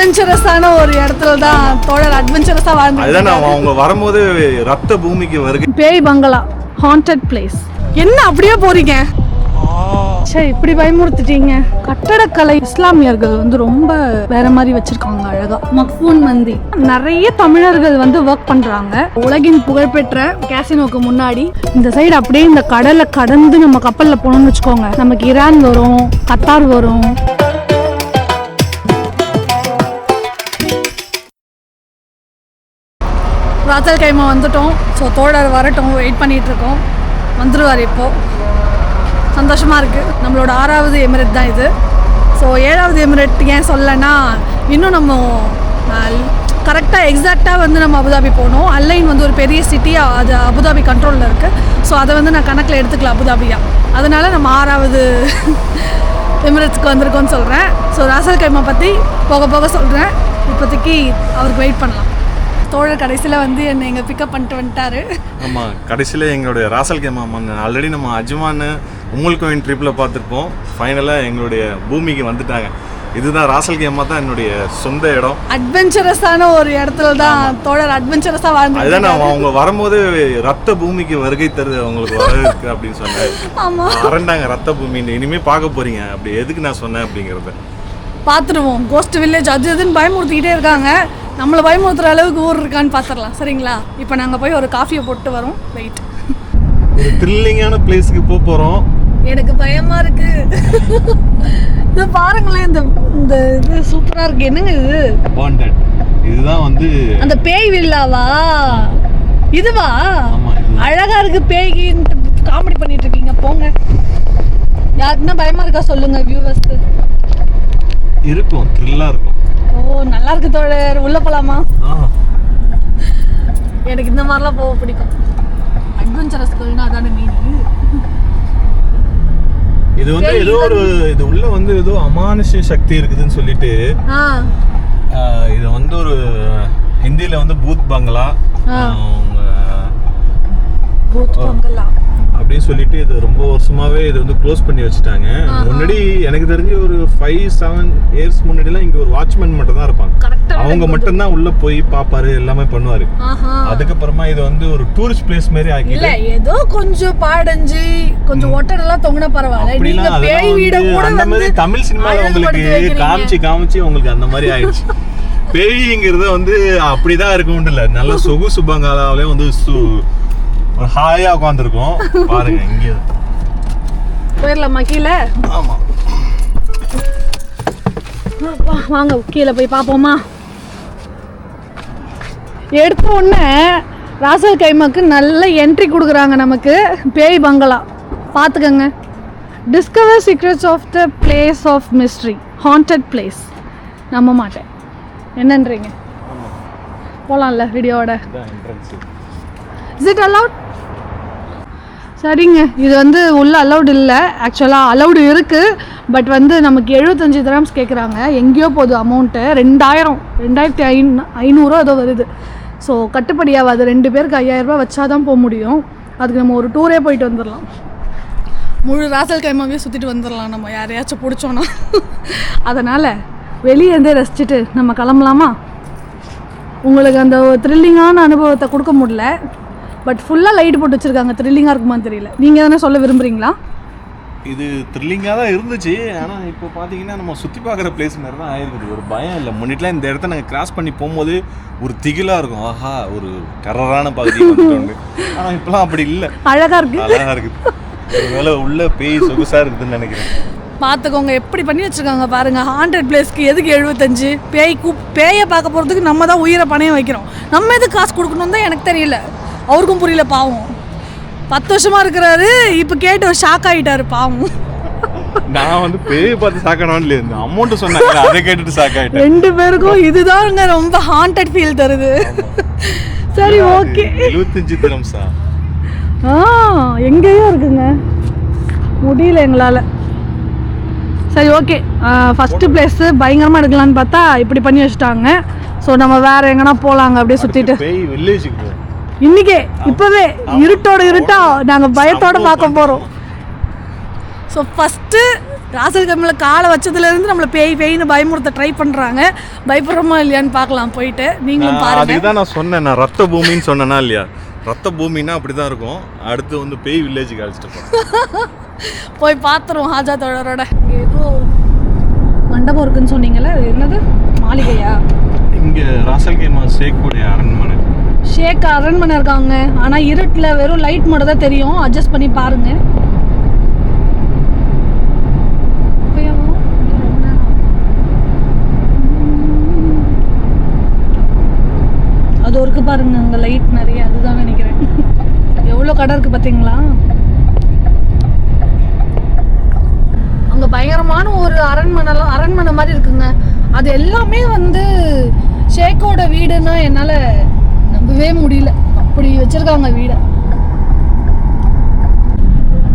அட்வென்ச்சரஸான ஒரு இடத்துல தான் தோழர் அட்வென்ச்சரஸா வாழ்ந்து. அதுதான் அவங்க வரும்போது ரத்த பூமிக்கு வருகை. பேய் பங்களா, ஹாண்டட் பிளேஸ். என்ன அப்படியே போறீங்க? சரி, இப்படி பயமுறுத்திட்டீங்க. கட்டடக்கலை இஸ்லாமியர்கள் வந்து ரொம்ப வேற மாதிரி வச்சிருக்காங்க அழகா. மக்பூன் மந்தி, நிறைய தமிழர்கள் வந்து ஒர்க் பண்றாங்க. உலகின் புகழ்பெற்ற கேசினோக்கு முன்னாடி இந்த சைடு அப்படியே இந்த கடலை கடந்து நம்ம கப்பல்ல போனோம்னு வச்சுக்கோங்க, நமக்கு ஈரான் வரும், கத்தார் வரும். ராசல் கைமா வந்துட்டோம். ஸோ தோழர் வரட்டும், வெயிட் பண்ணிட்டு இருக்கோம். வந்துருவார் இப்போ. சந்தோஷமாக இருக்குது. நம்மளோட 6வது எமிரேட் தான் இது. ஸோ 7வது எமிரேட் ஏன் சொல்லலைன்னா, இன்னும் நம்ம கரெக்டாக எக்ஸாக்டாக வந்து நம்ம அபுதாபி போகணும். அலைன் வந்து ஒரு பெரிய சிட்டியாக அது அபுதாபி கண்ட்ரோலில் இருக்குது. ஸோ அதை வந்து நான் கணக்கில் எடுத்துக்கலாம் அபுதாபியாக. அதனால் நம்ம 6வது எமிரேட்ஸ்க்கு வந்திருக்கோன்னு சொல்கிறேன். ஸோ ராசல் கைமா பற்றி போக போக சொல்கிறேன். இப்போதைக்கு அவருக்கு வெயிட் பண்ணலாம். தோழர் கடைசியில் வந்து என்னை எங்கள் பிக்கப் பண்ணிட்டு வந்துட்டாரு. ஆமாம், கடைசியில் எங்களுடைய ராசல் கேமா ஆல்ரெடி நம்ம அஜ்மான் உங்களுக்கும் ட்ரிப்பில் பார்த்துருப்போம். ஃபைனலாக எங்களுடைய பூமிக்கு வந்துட்டாங்க. இதுதான் ராசல் கேமா தான் என்னுடைய சொந்த இடம். அட்வென்ச்சரஸான ஒரு இடத்துல தான் தோழர் அட்வென்ச்சரஸாக வாழ்ந்து. அதுதான் அவங்க வரும்போது ரத்த பூமிக்கு வருகை தருது, அவங்களுக்கு வரவேற்கு அப்படின்னு சொன்னேன். ஆமாம், அரண்டாங்க ரத்த பூமி. இனிமேல் பார்க்க போகிறீங்க. அப்படி எதுக்கு நான் சொன்னேன் அப்படிங்கிறத பார்த்துருவோம். கோஸ்ட் வில்லேஜ் அது இதுன்னு பயமுறுத்திக்கிட்டே இருக்காங்க. நம்மளை பயமுறுத்துற அளவுக்கு ஊர் இருக்கான்னு பார்த்துடலாம். சரிங்களா? இப்போ நாங்கள் போய் ஒரு காஃபியை போட்டு வரோம். வெயிட். ஒரு த்ரில்லிங்கான பிளேஸுக்கு போகிறோம். எனக்கு பயமா இருக்கு. இது பாருங்களேன், இந்த இது சூப்பரா இருக்கு. என்னங்க இது? பாண்டட். இதுதான் வந்து அந்த பேய் வில்லாவா? இதுவா? அழகா இருக்கு. பேய்க்கு காமெடி பண்ணிட்டு இருக்கீங்க. போங்க. யாருக்குன்னா பயமா இருக்கா சொல்லுங்க வியூவர்ஸ்க்கு. இருக்கும், த்ரில்லா இருக்கும். ஓ, நல்லா இருக்கு தோழர். உள்ள போலாமா? எனக்கு இந்த மாதிரிலாம் போக பிடிக்கும். அட்வென்ச்சரஸ்கள்னா அதான மீனிங். இது வந்து ஏதோ ஒரு இது உள்ள வந்து ஏதோ அமானுஷ்ய சக்தி இருக்குதுன்னு சொல்லிட்டு இது வந்து ஒரு ஹிந்தில வந்து பூத் பங்களா அப்படின்னு சொல்லிட்டு இது ரொம்ப வருஷமாவே இது வந்து க்ளோஸ் பண்ணி வச்சுட்டாங்க. முன்னாடி எனக்கு தெரிஞ்சு ஒரு 5-7 இயர்ஸ் முன்னாடிலாம் இங்க ஒரு வாட்ச்மேன் மட்டும் தான் இருப்பாங்க. அவங்க மட்டும் தான் உள்ள போய் பாப்பாரு, எல்லாமே பண்ணுவாரு. அதுக்கப்புறமா இது வந்து ஒரு டூரிஸ்ட் பிளேஸ் மாதிரி ஆகி இல்ல, ஏதோ கொஞ்சம் பாடஞ்சி கொஞ்சம் ஒட்டடெல்லாம் தொங்குனா பரவாயில்ல. நீங்க பேய் வீட கூட அந்த மாதிரி தமிழ் சினிமால உங்களுக்கு காமிச்சு உங்களுக்கு அந்த மாதிரி ஆயிடுச்சு. பேய்ங்கிறது வந்து அப்படிதான் இருக்கும் இல்ல, நல்ல சொகுசு பங்களாவிலே வந்து ஒரு ஹாயா உட்காந்துருக்கோம். பாருங்க, இங்கே போயிடலாமா கீழே? ஆமா, வாங்க கீழே போய் பார்ப்போமா. எடுத்த உடனே ராசல் கைமாக்கு நல்ல என்ட்ரி கொடுக்குறாங்க நமக்கு. பேய் பங்களா பார்த்துக்கங்க. Discover secrets of the place of mystery, haunted place. நம்ப மாட்டேன். என்னன்றீங்க? போகலாம்ல வீடியோவோட? Is it allowed? சரிங்க, இது வந்து உள்ள அலவுட் இல்லை. ஆக்சுவலாக அலவுடு இருக்குது. பட் வந்து நமக்கு 75 திரம்ஸ் கேட்குறாங்க. எங்கேயோ போகுது அமௌண்ட்டு. 2500 ஏதோ வருது. ஸோ கட்டுப்படியாகாது. 2 பேருக்கு 5000 ரூபா வச்சா தான் போக முடியும். அதுக்கு நம்ம ஒரு டூரே போயிட்டு வந்துடலாம். முழு ராசல் கைமாவே சுற்றிட்டு வந்துடலாம் நம்ம, யாரையாச்சும் பிடிச்சோன்னா. அதனால் வெளியே இருந்தே ரசிச்சுட்டு நம்ம கிளம்பலாமா? உங்களுக்கு அந்த த்ரில்லிங்கான அனுபவத்தை கொடுக்க முடியல. பட் ஃபுல்லாக லைட் போட்டு வச்சுருக்காங்க. த்ரில்லிங்காக இருக்குமான்னு தெரியல. நீங்கள் தானே சொல்ல விரும்புகிறீங்களா? இது த்ரில்லிங்காக தான் இருந்துச்சு. ஆனால் இப்போ பார்த்தீங்கன்னா நம்ம சுற்றி பார்க்குற பிளேஸ் மாதிரி தான் ஆயிருக்குது. ஒரு பயம் இல்லை. முன்னாடிலாம் இந்த இடத்த நாங்கள் கிராஸ் பண்ணி போகும்போது ஒரு திகிலாக இருக்கும். ஆஹா, ஒரு டெரரான பகுதி வந்துட்டு. ஆனால் இப்போலாம் அப்படி இல்லை. அழகாக இருக்குது, அழகாக இருக்குது. ஒருவேளை உள்ள பேய் சொகுசாக இருக்குதுன்னு நினைக்கிறேன். பார்த்துக்கோங்க எப்படி பண்ணி வச்சுருக்காங்க பாருங்கள். ஹாண்டட் பிளேஸ்க்கு எதுக்கு 75? பேயை பார்க்க போகிறதுக்கு நம்ம தான் உயிரை பணையம் வைக்கிறோம். நம்ம எதுக்கு காசு கொடுக்கணும் தான் எனக்கு தெரியல. அவருக்கும் புரியல பாவம். 10 வருஷமா இருக்கிறாரு. இப்போ கேட்டு ஒரு ஷாக் ஆகிட்டாரு பாவம். நான் வந்து பேயை பார்த்து ஷாக்கானவன்ல இருந்து அமௌண்ட் சொன்னாங்க, அதை கேட்டுட்டு ஷாக் ஆகிட்டேன். 2 பேருக்கும் இதுதாங்க ரொம்ப ஹாண்டட் ஃபீல் தருது. சரி, ஓகே. 75 திரம்ஸா? எங்கேயோ இருக்குங்க, முடியல எங்களால். சரி, ஓகே. ஃபஸ்ட்டு பிளேஸு பயங்கரமாக எடுக்கலான்னு பார்த்தா இப்படி பண்ணி வச்சுட்டாங்க. ஸோ நம்ம வேறு எங்கன்னா போகலாங்க அப்படியே சுற்றிட்டு. பேய் வில்லேஜுக்கு போவோம் இன்னைக்கே. இப்போவே இருட்டா நாங்கள் பயத்தோடு பார்க்க போகிறோம். ஸோ ஃபஸ்ட்டு ராசல் கைமாவில் காலை வச்சதுலேருந்து நம்மளை பேய்னு பயமுறுத்த ட்ரை பண்ணுறாங்க. பயப்படுறோமா இல்லையான்னு பார்க்கலாம் போயிட்டு. நீங்களும் பாருங்க. அதுக்கு தான் நான் சொன்னேன், நான் ரத்த பூமின்னு சொன்னேன்னா இல்லையா? ரத்த பூமின்னா அப்படி தான் இருக்கும். அடுத்து வந்து பேய் வில்லேஜுக்கு அழைச்சிட்டு போய் பார்த்துருவோம் ஹாஜா தோழரோட. ஏதோ மண்டபம் இருக்குன்னு சொன்னீங்கல்ல, என்னது மாளிகையா? இங்கே ராசல் கைமா ஷேக்குடைய அரண்மனை. ஷேக் அரண்மனை இருக்காங்க. ஆனால் இருட்டில் வெறும் லைட் மட்டும் தான் தெரியும். அட்ஜஸ்ட் பண்ணி பாருங்க. அது ஒருக்கு பாருங்க, அங்கே லைட் நிறைய, அதுதான் நினைக்கிறேன். எவ்வளோ கடை இருக்கு பார்த்தீங்களா? அங்கே பயங்கரமான ஒரு அரண்மனை மாதிரி இருக்குங்க. அது எல்லாமே வந்து ஷேக்கோட வீடுன்னா என்னால் நம்பவே முடியல. அப்படி வச்சிருக்காங்க வீடை.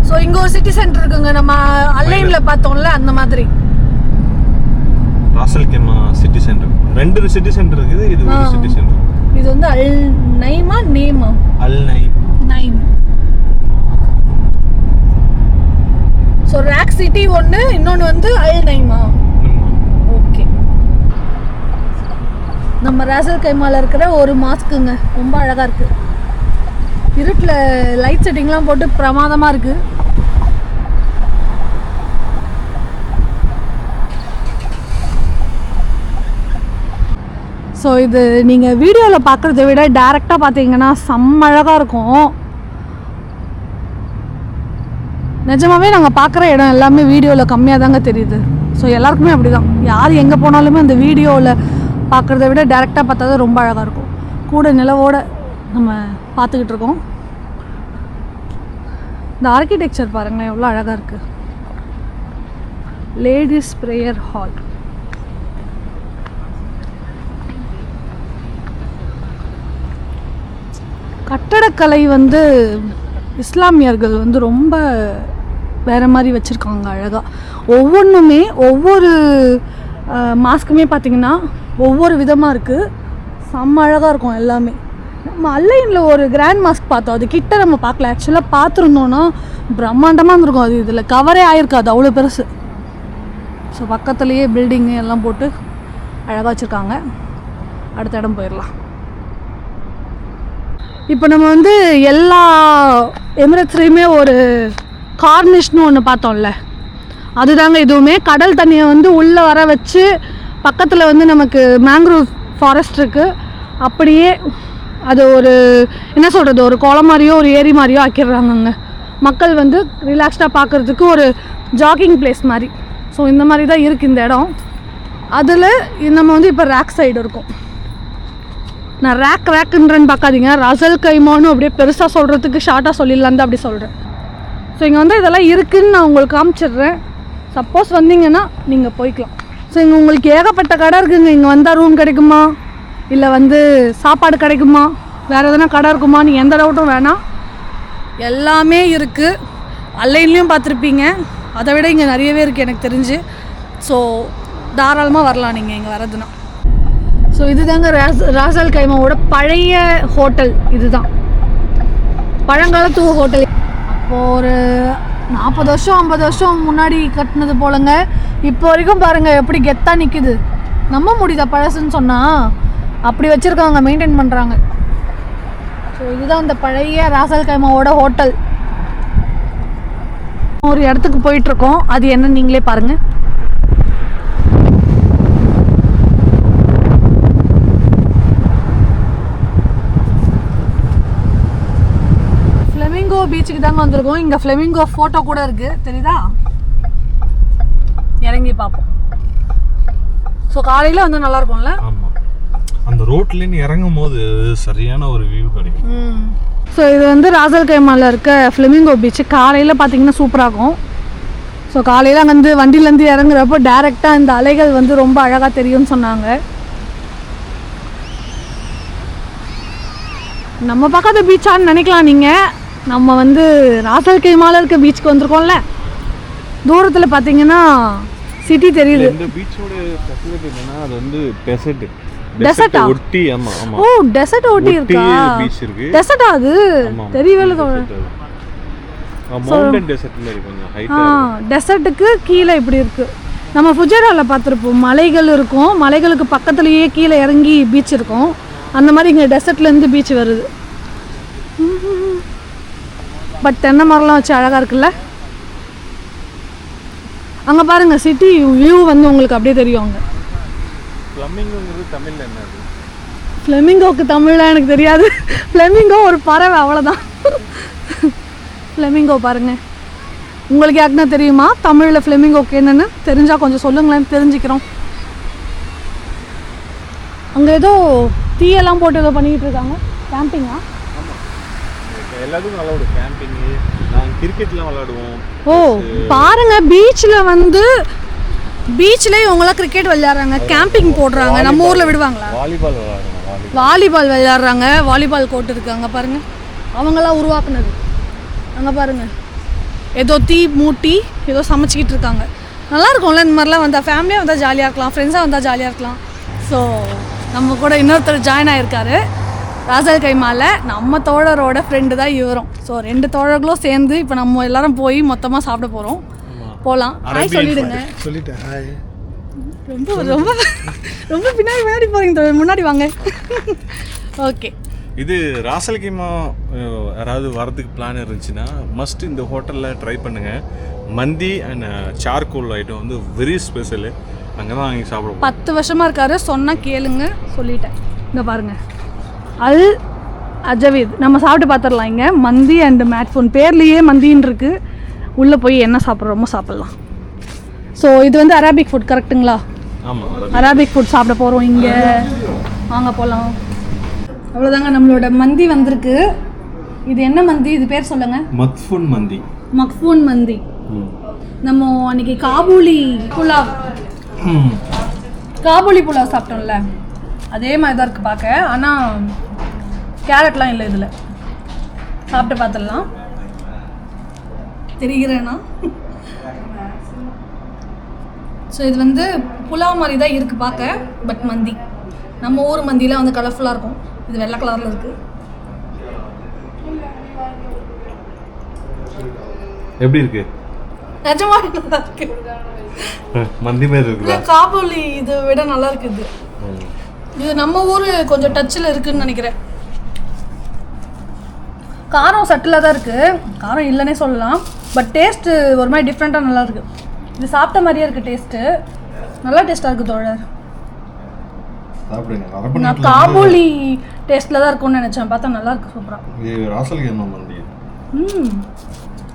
ஸோ இங்கே ஒரு சிட்டி சென்டர் இருக்குங்க. நம்ம அன்லைன்ல பார்த்தோம்ல அந்த மாதிரி. ராசல் கைமா சிட்டி சென்டர், 2 சிட்டி சென்டர் இருக்குது. இது ஒரு சிட்டி சென்டர். இது வந்து அல் நைமா நேமா? அல் நைம். ஸோ ராக் சிட்டி ஒன்று, இன்னொன்று வந்து அல் நைமா. ஓகே. நம்ம ராசல் கைமாவில் இருக்கிற ஒரு மாஸ்க்குங்க, ரொம்ப அழகாக இருக்குது. இருட்டில் லைட் செட்டிங்லாம் போட்டு பிரமாதமாக இருக்குது. ஸோ இது நீங்கள் வீடியோவில் பார்க்குறத விட டேரெக்டாக பார்த்தீங்கன்னா செம்ம அழகாக இருக்கும். நிஜமாகவே நாங்கள் பார்க்குற இடம் எல்லாமே வீடியோவில் கம்மியாக தாங்க தெரியுது. ஸோ எல்லாருக்குமே அப்படி தான். யார் எங்கே போனாலுமே அந்த வீடியோவில் பார்க்குறத விட டேரெக்டாக பார்த்தா தான் ரொம்ப அழகாக இருக்கும். கூட நிலவோடு நம்ம பார்த்துக்கிட்டு இருக்கோம். இந்த ஆர்கிடெக்சர் பாருங்களேன், எவ்வளோ அழகாக இருக்குது. Ladies prayer hall. கட்டடக்கலை வந்து இஸ்லாமியர்கள் வந்து ரொம்ப வேறு மாதிரி வச்சுருக்காங்க அழகாக. ஒவ்வொன்றுமே ஒவ்வொரு மாஸ்க்குமே பார்த்திங்கன்னா ஒவ்வொரு விதமாக இருக்குது. செம்ம அழகாக இருக்கும் எல்லாமே. நம்ம அன்லைனில் ஒரு கிராண்ட் மாஸ்க் பார்த்தோம். அது கிட்ட நம்ம பார்க்கல. ஆக்சுவலாக பார்த்துருந்தோன்னா பிரம்மாண்டமாக இருந்திருக்கும். அது இதில் கவரே ஆகிருக்காது, அவ்வளோ பெருசு. ஸோ பக்கத்துலேயே பில்டிங்கு எல்லாம் போட்டு அழகாக வச்சுருக்காங்க. அடுத்த இடம் போயிடலாம். இப்போ நம்ம வந்து எல்லா எமிரேட்ஸ்லேயுமே ஒரு கார்னிஷ்னு ஒன்று பார்த்தோம்ல, அதுதாங்க இதுவுமே. கடல் தண்ணியை வந்து உள்ளே வர வச்சு பக்கத்தில் வந்து நமக்கு மேங்க்ரோவ் ஃபாரஸ்ட் இருக்குது. அப்படியே அது ஒரு என்ன சொல்கிறது, ஒரு குளம் மாதிரியோ ஒரு ஏரி மாதிரியோ ஆக்கிடுறாங்கங்க. மக்கள் வந்து ரிலாக்ஸ்டாக பார்க்குறதுக்கு ஒரு ஜாகிங் பிளேஸ் மாதிரி. ஸோ இந்த மாதிரி தான் இருக்குது இந்த இடம். அதில் நம்ம வந்து இப்போ ரேக் சைடு இருக்கும். நான் ரேக்குன்றேன்னு பார்க்காதீங்க, ராசல் கைமான்னு அப்படியே பெருசாக சொல்கிறதுக்கு ஷார்ட்டாக சொல்லிடலாம் தான் அப்படி சொல்கிறேன். ஸோ இங்கே வந்து இதெல்லாம் இருக்குதுன்னு நான் உங்களுக்கு காமிச்சிடுறேன். சப்போஸ் வந்தீங்கன்னா நீங்கள் போய்க்கலாம். ஸோ இங்கே உங்களுக்கு ஏகப்பட்ட கடை இருக்குதுங்க. இங்கே வந்தால் ரூம் கிடைக்குமா, இல்லை வந்து சாப்பாடு கிடைக்குமா, வேறு எதனா கடை இருக்குமா, நீங்கள் எந்த டவுட்டும் வேணாம், எல்லாமே இருக்குது. ஆன்லைன்லேயும் பார்த்துருப்பீங்க. அதை விட இங்கே நிறையவே இருக்குது எனக்கு தெரிஞ்சு. ஸோ தாராளமாக வரலாம் நீங்கள் இங்கே வரதுன்னா. ஸோ இதுதாங்க ராசல் கைமாவோட பழைய ஹோட்டல். இதுதான் பழங்காலத்து ஹோட்டல். அப்போது ஒரு 40 வருஷம் 50 வருஷம் முன்னாடி கட்டினது போலங்க. இப்போ வரைக்கும் பாருங்கள் எப்படி கெத்தாக நிற்குது. நம்ப முடியுதா பழசுன்னு சொன்னால்? அப்படி வச்சுருக்காங்க, மெயின்டைன் பண்ணுறாங்க. ஸோ இதுதான் இந்த பழைய ராசல் கைமாவோட ஹோட்டல். ஒரு இடத்துக்கு போயிட்டுருக்கோம். அது என்னன்னு நீங்களே பாருங்கள். ஃப்ளெமிங்கோ பீச்சுக்கு தாங்க வந்திருக்கோம். இங்கே ஃப்ளெமிங்கோ ஃபோட்டோ கூட இருக்குது, தெரியுதா? இறங்கி பார்ப்போம். ஸோ காலையில் வந்து நல்லா இருக்கும்ல? ஆமாம், அந்த ரோட்லேருந்து இறங்கும் போது சரியான ஒரு வியூ கிடைக்கும். ஸோ இது வந்து ராசல் கைமாவில் இருக்க ஃப்ளெமிங்கோ பீச்சு. காலையில் பார்த்தீங்கன்னா சூப்பராக இருக்கும். ஸோ காலையில் அங்கே வந்து வண்டியிலேருந்து இறங்குறப்போ டேரெக்டாக இந்த அலைகள் வந்து ரொம்ப அழகாக தெரியும்னு சொன்னாங்க. நம்ம பக்கத்து பீச்சான்னு நினைக்கலாம் நீங்கள். நம்ம வந்து ராசல் கைமாவில் இருக்க பீச்சுக்கு வந்திருக்கோம்ல. தூரத்தில் பார்த்தீங்கன்னா சிட்டி தெரியுது. இந்த பீச்சோட ஃபெசிலிட்டி என்னன்னா, அது வந்து டெசர்ட்டா? ஒட்டி. ஆமா ஆமா. ஓ, டெசர்ட் ஒட்டி இருக்கா? பீச் இருக்கு. டெசர்ட்டா அது? தெரியவே இல்லை. மவுண்டன் டெசர்ட் மாதிரி கொஞ்சம் ஹைட்டா டெசர்ட்டுக்கு கீழே இப்படி இருக்குது. நம்ம ஃபுஜேராவில் பார்த்துருப்போம், மலைகள் இருக்கும், மலைகளுக்கு பக்கத்துலேயே கீழே இறங்கி பீச் இருக்கும். அந்த மாதிரி இங்கே டெசர்ட்லேருந்து பீச் வருது. பட் தென்னை மரம்லாம் வச்சு அழகாக இருக்குல்ல. அங்கே பாருங்கள், சிட்டி வியூ வந்து உங்களுக்கு அப்படியே தெரியும். அங்கே ஃப்ளமிங்கோங்கிறது தமிழில் என்ன? ஃப்ளெமிங்கோக்கு தமிழில் எனக்கு தெரியாது. ஃப்ளெமிங்கோ ஒரு பறவை, அவ்வளோதான். ஃப்ளெமிங்கோ பாருங்கள். உங்களுக்கு யாருக்குன்னா தெரியுமா தமிழில் ஃப்ளெமிங்கோக்கு என்னென்னு? தெரிஞ்சால் கொஞ்சம் சொல்லுங்களேன், தெரிஞ்சுக்கிறோம். அங்கே ஏதோ தீயெல்லாம் போட்டு ஏதோ பண்ணிக்கிட்டு இருக்காங்க. கேம்பிங்கா? எல்லாத்துக்கும் நல்லா ஒரு கேம்பிங்கு, நாங்கள் கிரிக்கெட்லாம் விளாடுவோம். ஓ பாருங்கள், பீச்சில் வந்து பீச்லேயே இவங்களாம் கிரிக்கெட் விளையாடுறாங்க, கேம்பிங் போடுறாங்க. நம்ம ஊரில் விடுவாங்களா? வாலிபால் விளையாடுறாங்க. வாலிபால் விளையாடுறாங்க. வாலிபால் கோர்ட் இருக்காங்க பாருங்கள். அவங்களாம் உருவாக்குனது. அங்கே பாருங்கள், ஏதோ தீ மூட்டி ஏதோ சமைச்சிக்கிட்டு இருக்காங்க. நல்லா இருக்கும்ல இந்த மாதிரிலாம் வந்தால். ஃபேமிலியாக வந்தால் ஜாலியாக இருக்கலாம், ஃப்ரெண்ட்ஸாக வந்தால் ஜாலியாக இருக்கலாம். ஸோ நம்ம கூட இன்னொருத்தர் ஜாயின் ஆகிருக்காரு ராசல் கைமாவில். நம்ம தோழரோட ஃப்ரெண்டு தான் இவரும். ஸோ 2 தோழர்களும் சேர்ந்து இப்போ நம்ம எல்லாரும் போய் மொத்தமாக சாப்பிட போகிறோம். போகலாம். ஹாய் சொல்லிடுங்க. சொல்லிட்டேன் ஹாய். ரொம்ப ரொம்ப ரொம்ப பின்னாடி போகிறீங்க, முன்னாடி வாங்க. ஓகே, இது ராசல் கைமா யாராவது வரதுக்கு பிளான் இருந்துச்சுன்னா மஸ்ட் இந்த ஹோட்டலில் ட்ரை பண்ணுங்கள். மந்தி அண்ட் சார்கோல் ஐட்டம் வந்து வெரி ஸ்பெஷலு. அங்கே தான் வாங்கி சாப்பிடுவோம். 10 வருஷமாக இருக்காரு, சொன்னால் கேளுங்க, சொல்லிட்டேன். இங்கே பாருங்கள், அல் அஜவீத். நம்ம சாப்பிட்டு பார்த்துடலாம். இங்கே மந்தி அண்ட் மேட்ஃபோன் பேர்லேயே மந்தின்னு இருக்குது. உள்ளே போய் என்ன சாப்பிட்றோமோ சாப்பிட்லாம். ஸோ இது வந்து அரேபிக் ஃபுட் கரெக்டுங்களா? ஆமாம், அரேபிக் ஃபுட் சாப்பிட போகிறோம் இங்கே. வாங்க போகலாம். அவ்வளோதாங்க, நம்மளோட மந்தி வந்திருக்கு. இது என்ன மந்தி? இது பேர் சொல்லுங்கள். மக்ஃபூன் மந்தி. மக்ஃபூன் மந்தி. நம்ம அன்றைக்கி காபூலி புலாவ் சாப்பிட்டோம்ல, அதே மாதிரி தான் இருக்குது பார்க்க. ஆனால் கேரட்லாம் இல்லை இதில். சாப்பிட்டு பார்த்துடலாம். தெரிகிறேன்னா ஸோ இது வந்து புலாவ் மாதிரி தான் இருக்குது பார்க்க. பட் மந்தி, நம்ம ஊர் மந்தியில் வந்து கலர்ஃபுல்லாக இருக்கும். இது வெள்ளை கலரில் இருக்குது. எப்படி இருக்கு? நிஜமாக நல்லா இருக்கு. மந்தி மாதிரி இருக்குதா? காபூலி இதை விட நல்லா இருக்குது. இது நம்ம ஊர் கொஞ்சம் டச்சில் இருக்குதுன்னு நினைக்கிறேன். காரம் சட்டிலாக தான் இருக்குது, காரம் இல்லைன்னே சொல்லலாம். பட் டேஸ்ட்டு ஒரு மாதிரி டிஃப்ரெண்ட்டாக நல்லா இருக்குது. இது சாப்பிட்ட மாதிரியே இருக்குது டேஸ்ட்டு. நல்லா டேஸ்ட்டாக இருக்குது தோழர். நான் காபூலி டேஸ்ட்டில் தான் இருக்கும்னு நினச்சேன், பார்த்தா நல்லா இருக்குது. சூப்பராக.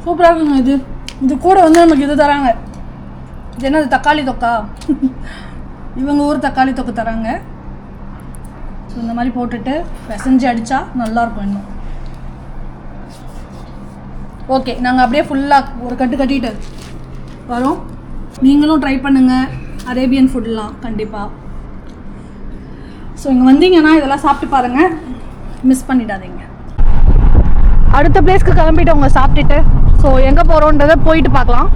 சூப்பராக இருக்குங்க. இது கூட வந்து நமக்கு இது தராங்க. இது என்னது? தக்காளி தொக்கா. இவங்க ஊர் தக்காளி தொக்கு தராங்க. ஸோ இந்த மாதிரி போட்டுட்டு பிசைஞ்சு அடித்தா நல்லாயிருக்கும் இன்னும். ஓகே, நாங்கள் அப்படியே ஃபுல்லாக ஒரு கட்டு கட்டிட்டு வரோம். நீங்களும் ட்ரை பண்ணுங்கள் அரேபியன் ஃபுட்லாம் கண்டிப்பாக. ஸோ இங்கே வந்தீங்கன்னா இதெல்லாம் சாப்பிட்டு பாருங்கள், மிஸ் பண்ணிடாதீங்க. அடுத்த பிளேஸ்க்கு கிளம்பிட்டு அவங்க சாப்பிட்டுட்டு ஸோ எங்கே போகிறோன்றதை போயிட்டு பார்க்கலாம்.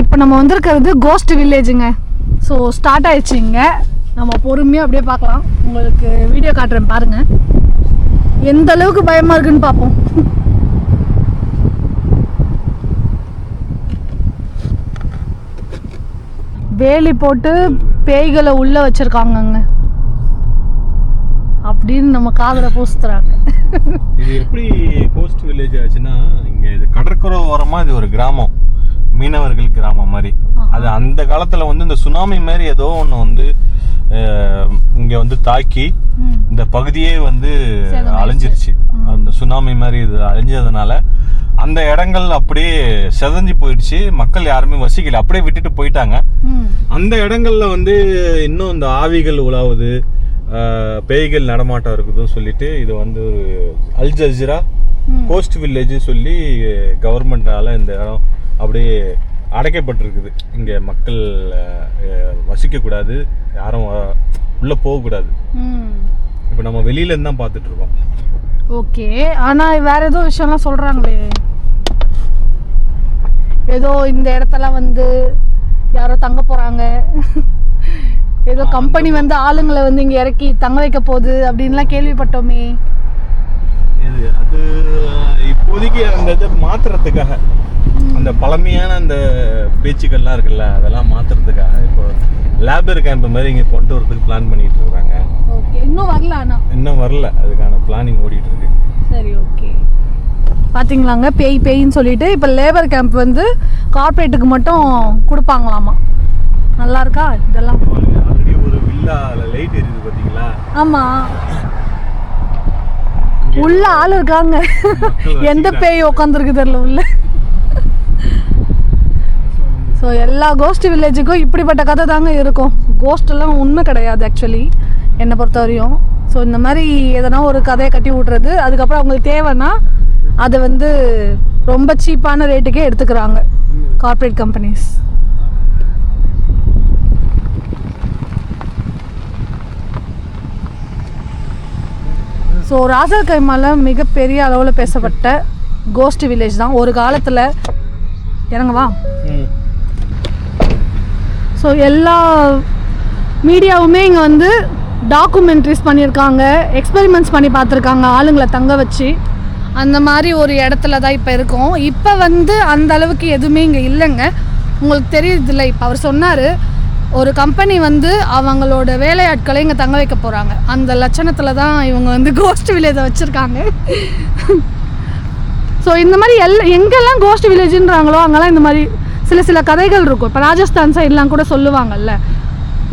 இப்போ நம்ம வந்திருக்கிறது கோஸ்ட் வில்லேஜுங்க. ஸோ ஸ்டார்ட் ஆயிடுச்சு இங்கே. நம்ம பொறுமையாக அப்படியே பார்க்கலாம். உங்களுக்கு வீடியோ காட்டுறேன் பாருங்கள், எந்த அளவுக்கு பயமாக இருக்குன்னு பார்ப்போம். வேலி போட்டு பேய்களை உள்ளே வச்சுருக்காங்கங்க அப்படின்னு நம்ம காதில் பூசுறாங்க. இது எப்படி கோஸ்ட் வில்லேஜ் ஆச்சுன்னா, இங்கே இது கடற்கரை ஓரமாக இது ஒரு கிராமம், மீனவர்கள் கிராமம் மாதிரி. அது அந்த காலத்தில் வந்து இந்த சுனாமி மாதிரி ஏதோ ஒன்று வந்து இங்கே வந்து தாக்கி இந்த பகுதியே வந்து அழிஞ்சிருச்சு. அந்த சுனாமி மாதிரி இது அழிஞ்சதுனால அந்த இடங்கள் அப்படியே செதஞ்சு போயிடுச்சு. மக்கள் யாருமே வசிக்கல, அப்படியே விட்டுட்டு போயிட்டாங்க. அந்த இடங்கள்ல வந்து இன்னும் இந்த ஆவிகள் உலாவுது, பேய்கள் நடமாட்டம் இருக்குதுன்னு சொல்லிட்டு இது வந்து ஒரு அல் ஜசீரா கோஸ்ட் வில்லேஜ் சொல்லி கவர்மெண்டால இந்த இடம் அப்படியே அடைக்கப்பட்டிருக்குது. இங்கே மக்கள் வசிக்கக்கூடாது, யாரும் உள்ளே போகக்கூடாது. இப்போ நம்ம வெளியிலேருந்து தான் பார்த்துட்டு இருக்கோம். ஓகே, ஆனால் வேற ஏதோ விஷயம்லாம் சொல்கிறாங்களே, ஏதோ இந்த இடத்துல வந்து யாரோ தங்க போகிறாங்க, ஏதோ கம்பெனி வந்து ஆளுங்களை வந்து இங்கே இறக்கி தங்க வைக்க போகுது அப்படின்லாம் கேள்விப்பட்டோமே. அது இப்போதைக்கு அந்த இதை மாத்துறதுக்காக, அந்த பழமையான அந்த பேச்சுக்கள்லாம் இருக்குல்ல, அதெல்லாம் மாத்துறதுக்காக இப்போ லேபர் கேம்ப் மாதிரி இங்கே கொண்டு வரதுக்கு பிளான் பண்ணிட்டு இருக்காங்க. ஓகே, இன்னும் வரல. ஆனால் இன்னும் வரல, அதுக்கான பிளானிங் ஓடிட்டு இருக்கு. சரி, ஓகே. பார்த்தீங்களாங்க, பேய்ன்னு சொல்லிட்டு இப்போ லேபர் கேம்ப் வந்து கார்ப்பரேட்டுக்கு மட்டும் கொடுப்பாங்களாமா. நல்லா இருக்கா இதெல்லாம்? ஆல்ரெடி ஒரு வில்லால லைட் எரியுது பார்த்தீங்களா? ஆமாம், உள்ள ஆள் இருக்காங்க. எந்த பேய் உட்காந்துருக்கு தெரியல உள்ள. ஸோ எல்லா கோஸ்ட் வில்லேஜுக்கும் இப்படிப்பட்ட கதை தாங்க இருக்கும். கோஸ்டெல்லாம் உண்மை கிடையாது ஆக்சுவலி, என்னை பொறுத்த வரையும். ஸோ இந்த மாதிரி எதனா ஒரு கதையை கட்டி விட்றது, அதுக்கப்புறம் அவங்களுக்கு தேவைன்னா அதை வந்து ரொம்ப சீப்பான ரேட்டுக்கே எடுத்துக்கிறாங்க கார்ப்பரேட் கம்பெனிஸ். ஸோ ராசல் கைமால மிகப்பெரிய அளவில் பேசப்பட்ட கோஸ்ட் வில்லேஜ் தான் ஒரு காலத்தில். இறங்கவா? ஸோ எல்லா மீடியாவுமே இங்கே வந்து டாக்குமெண்ட்ரிஸ் பண்ணியிருக்காங்க, எக்ஸ்பெரிமெண்ட்ஸ் பண்ணி பார்த்துருக்காங்க ஆளுங்களை தங்க வச்சு. அந்த மாதிரி ஒரு இடத்துல தான் இப்போ இருக்கோம். இப்போ வந்து அந்த அளவுக்கு எதுவுமே இங்கே இல்லைங்க. உங்களுக்கு தெரியுது இல்லை, இப்போ அவர் சொன்னார் ஒரு கம்பெனி வந்து அவங்களோட வேலையாட்களை இங்கே தங்க வைக்க போகிறாங்க. அந்த லட்சணத்தில் தான் இவங்க வந்து கோஸ்ட் வில்லேஜை வச்சுருக்காங்க. ஸோ இந்த மாதிரி எங்கெல்லாம் கோஸ்ட் வில்லேஜுன்றாங்களோ அங்கெல்லாம் இந்த மாதிரி சில கதைகள் இருக்கும். இப்போ ராஜஸ்தான் சைட்லாம் கூட சொல்லுவாங்கல்ல,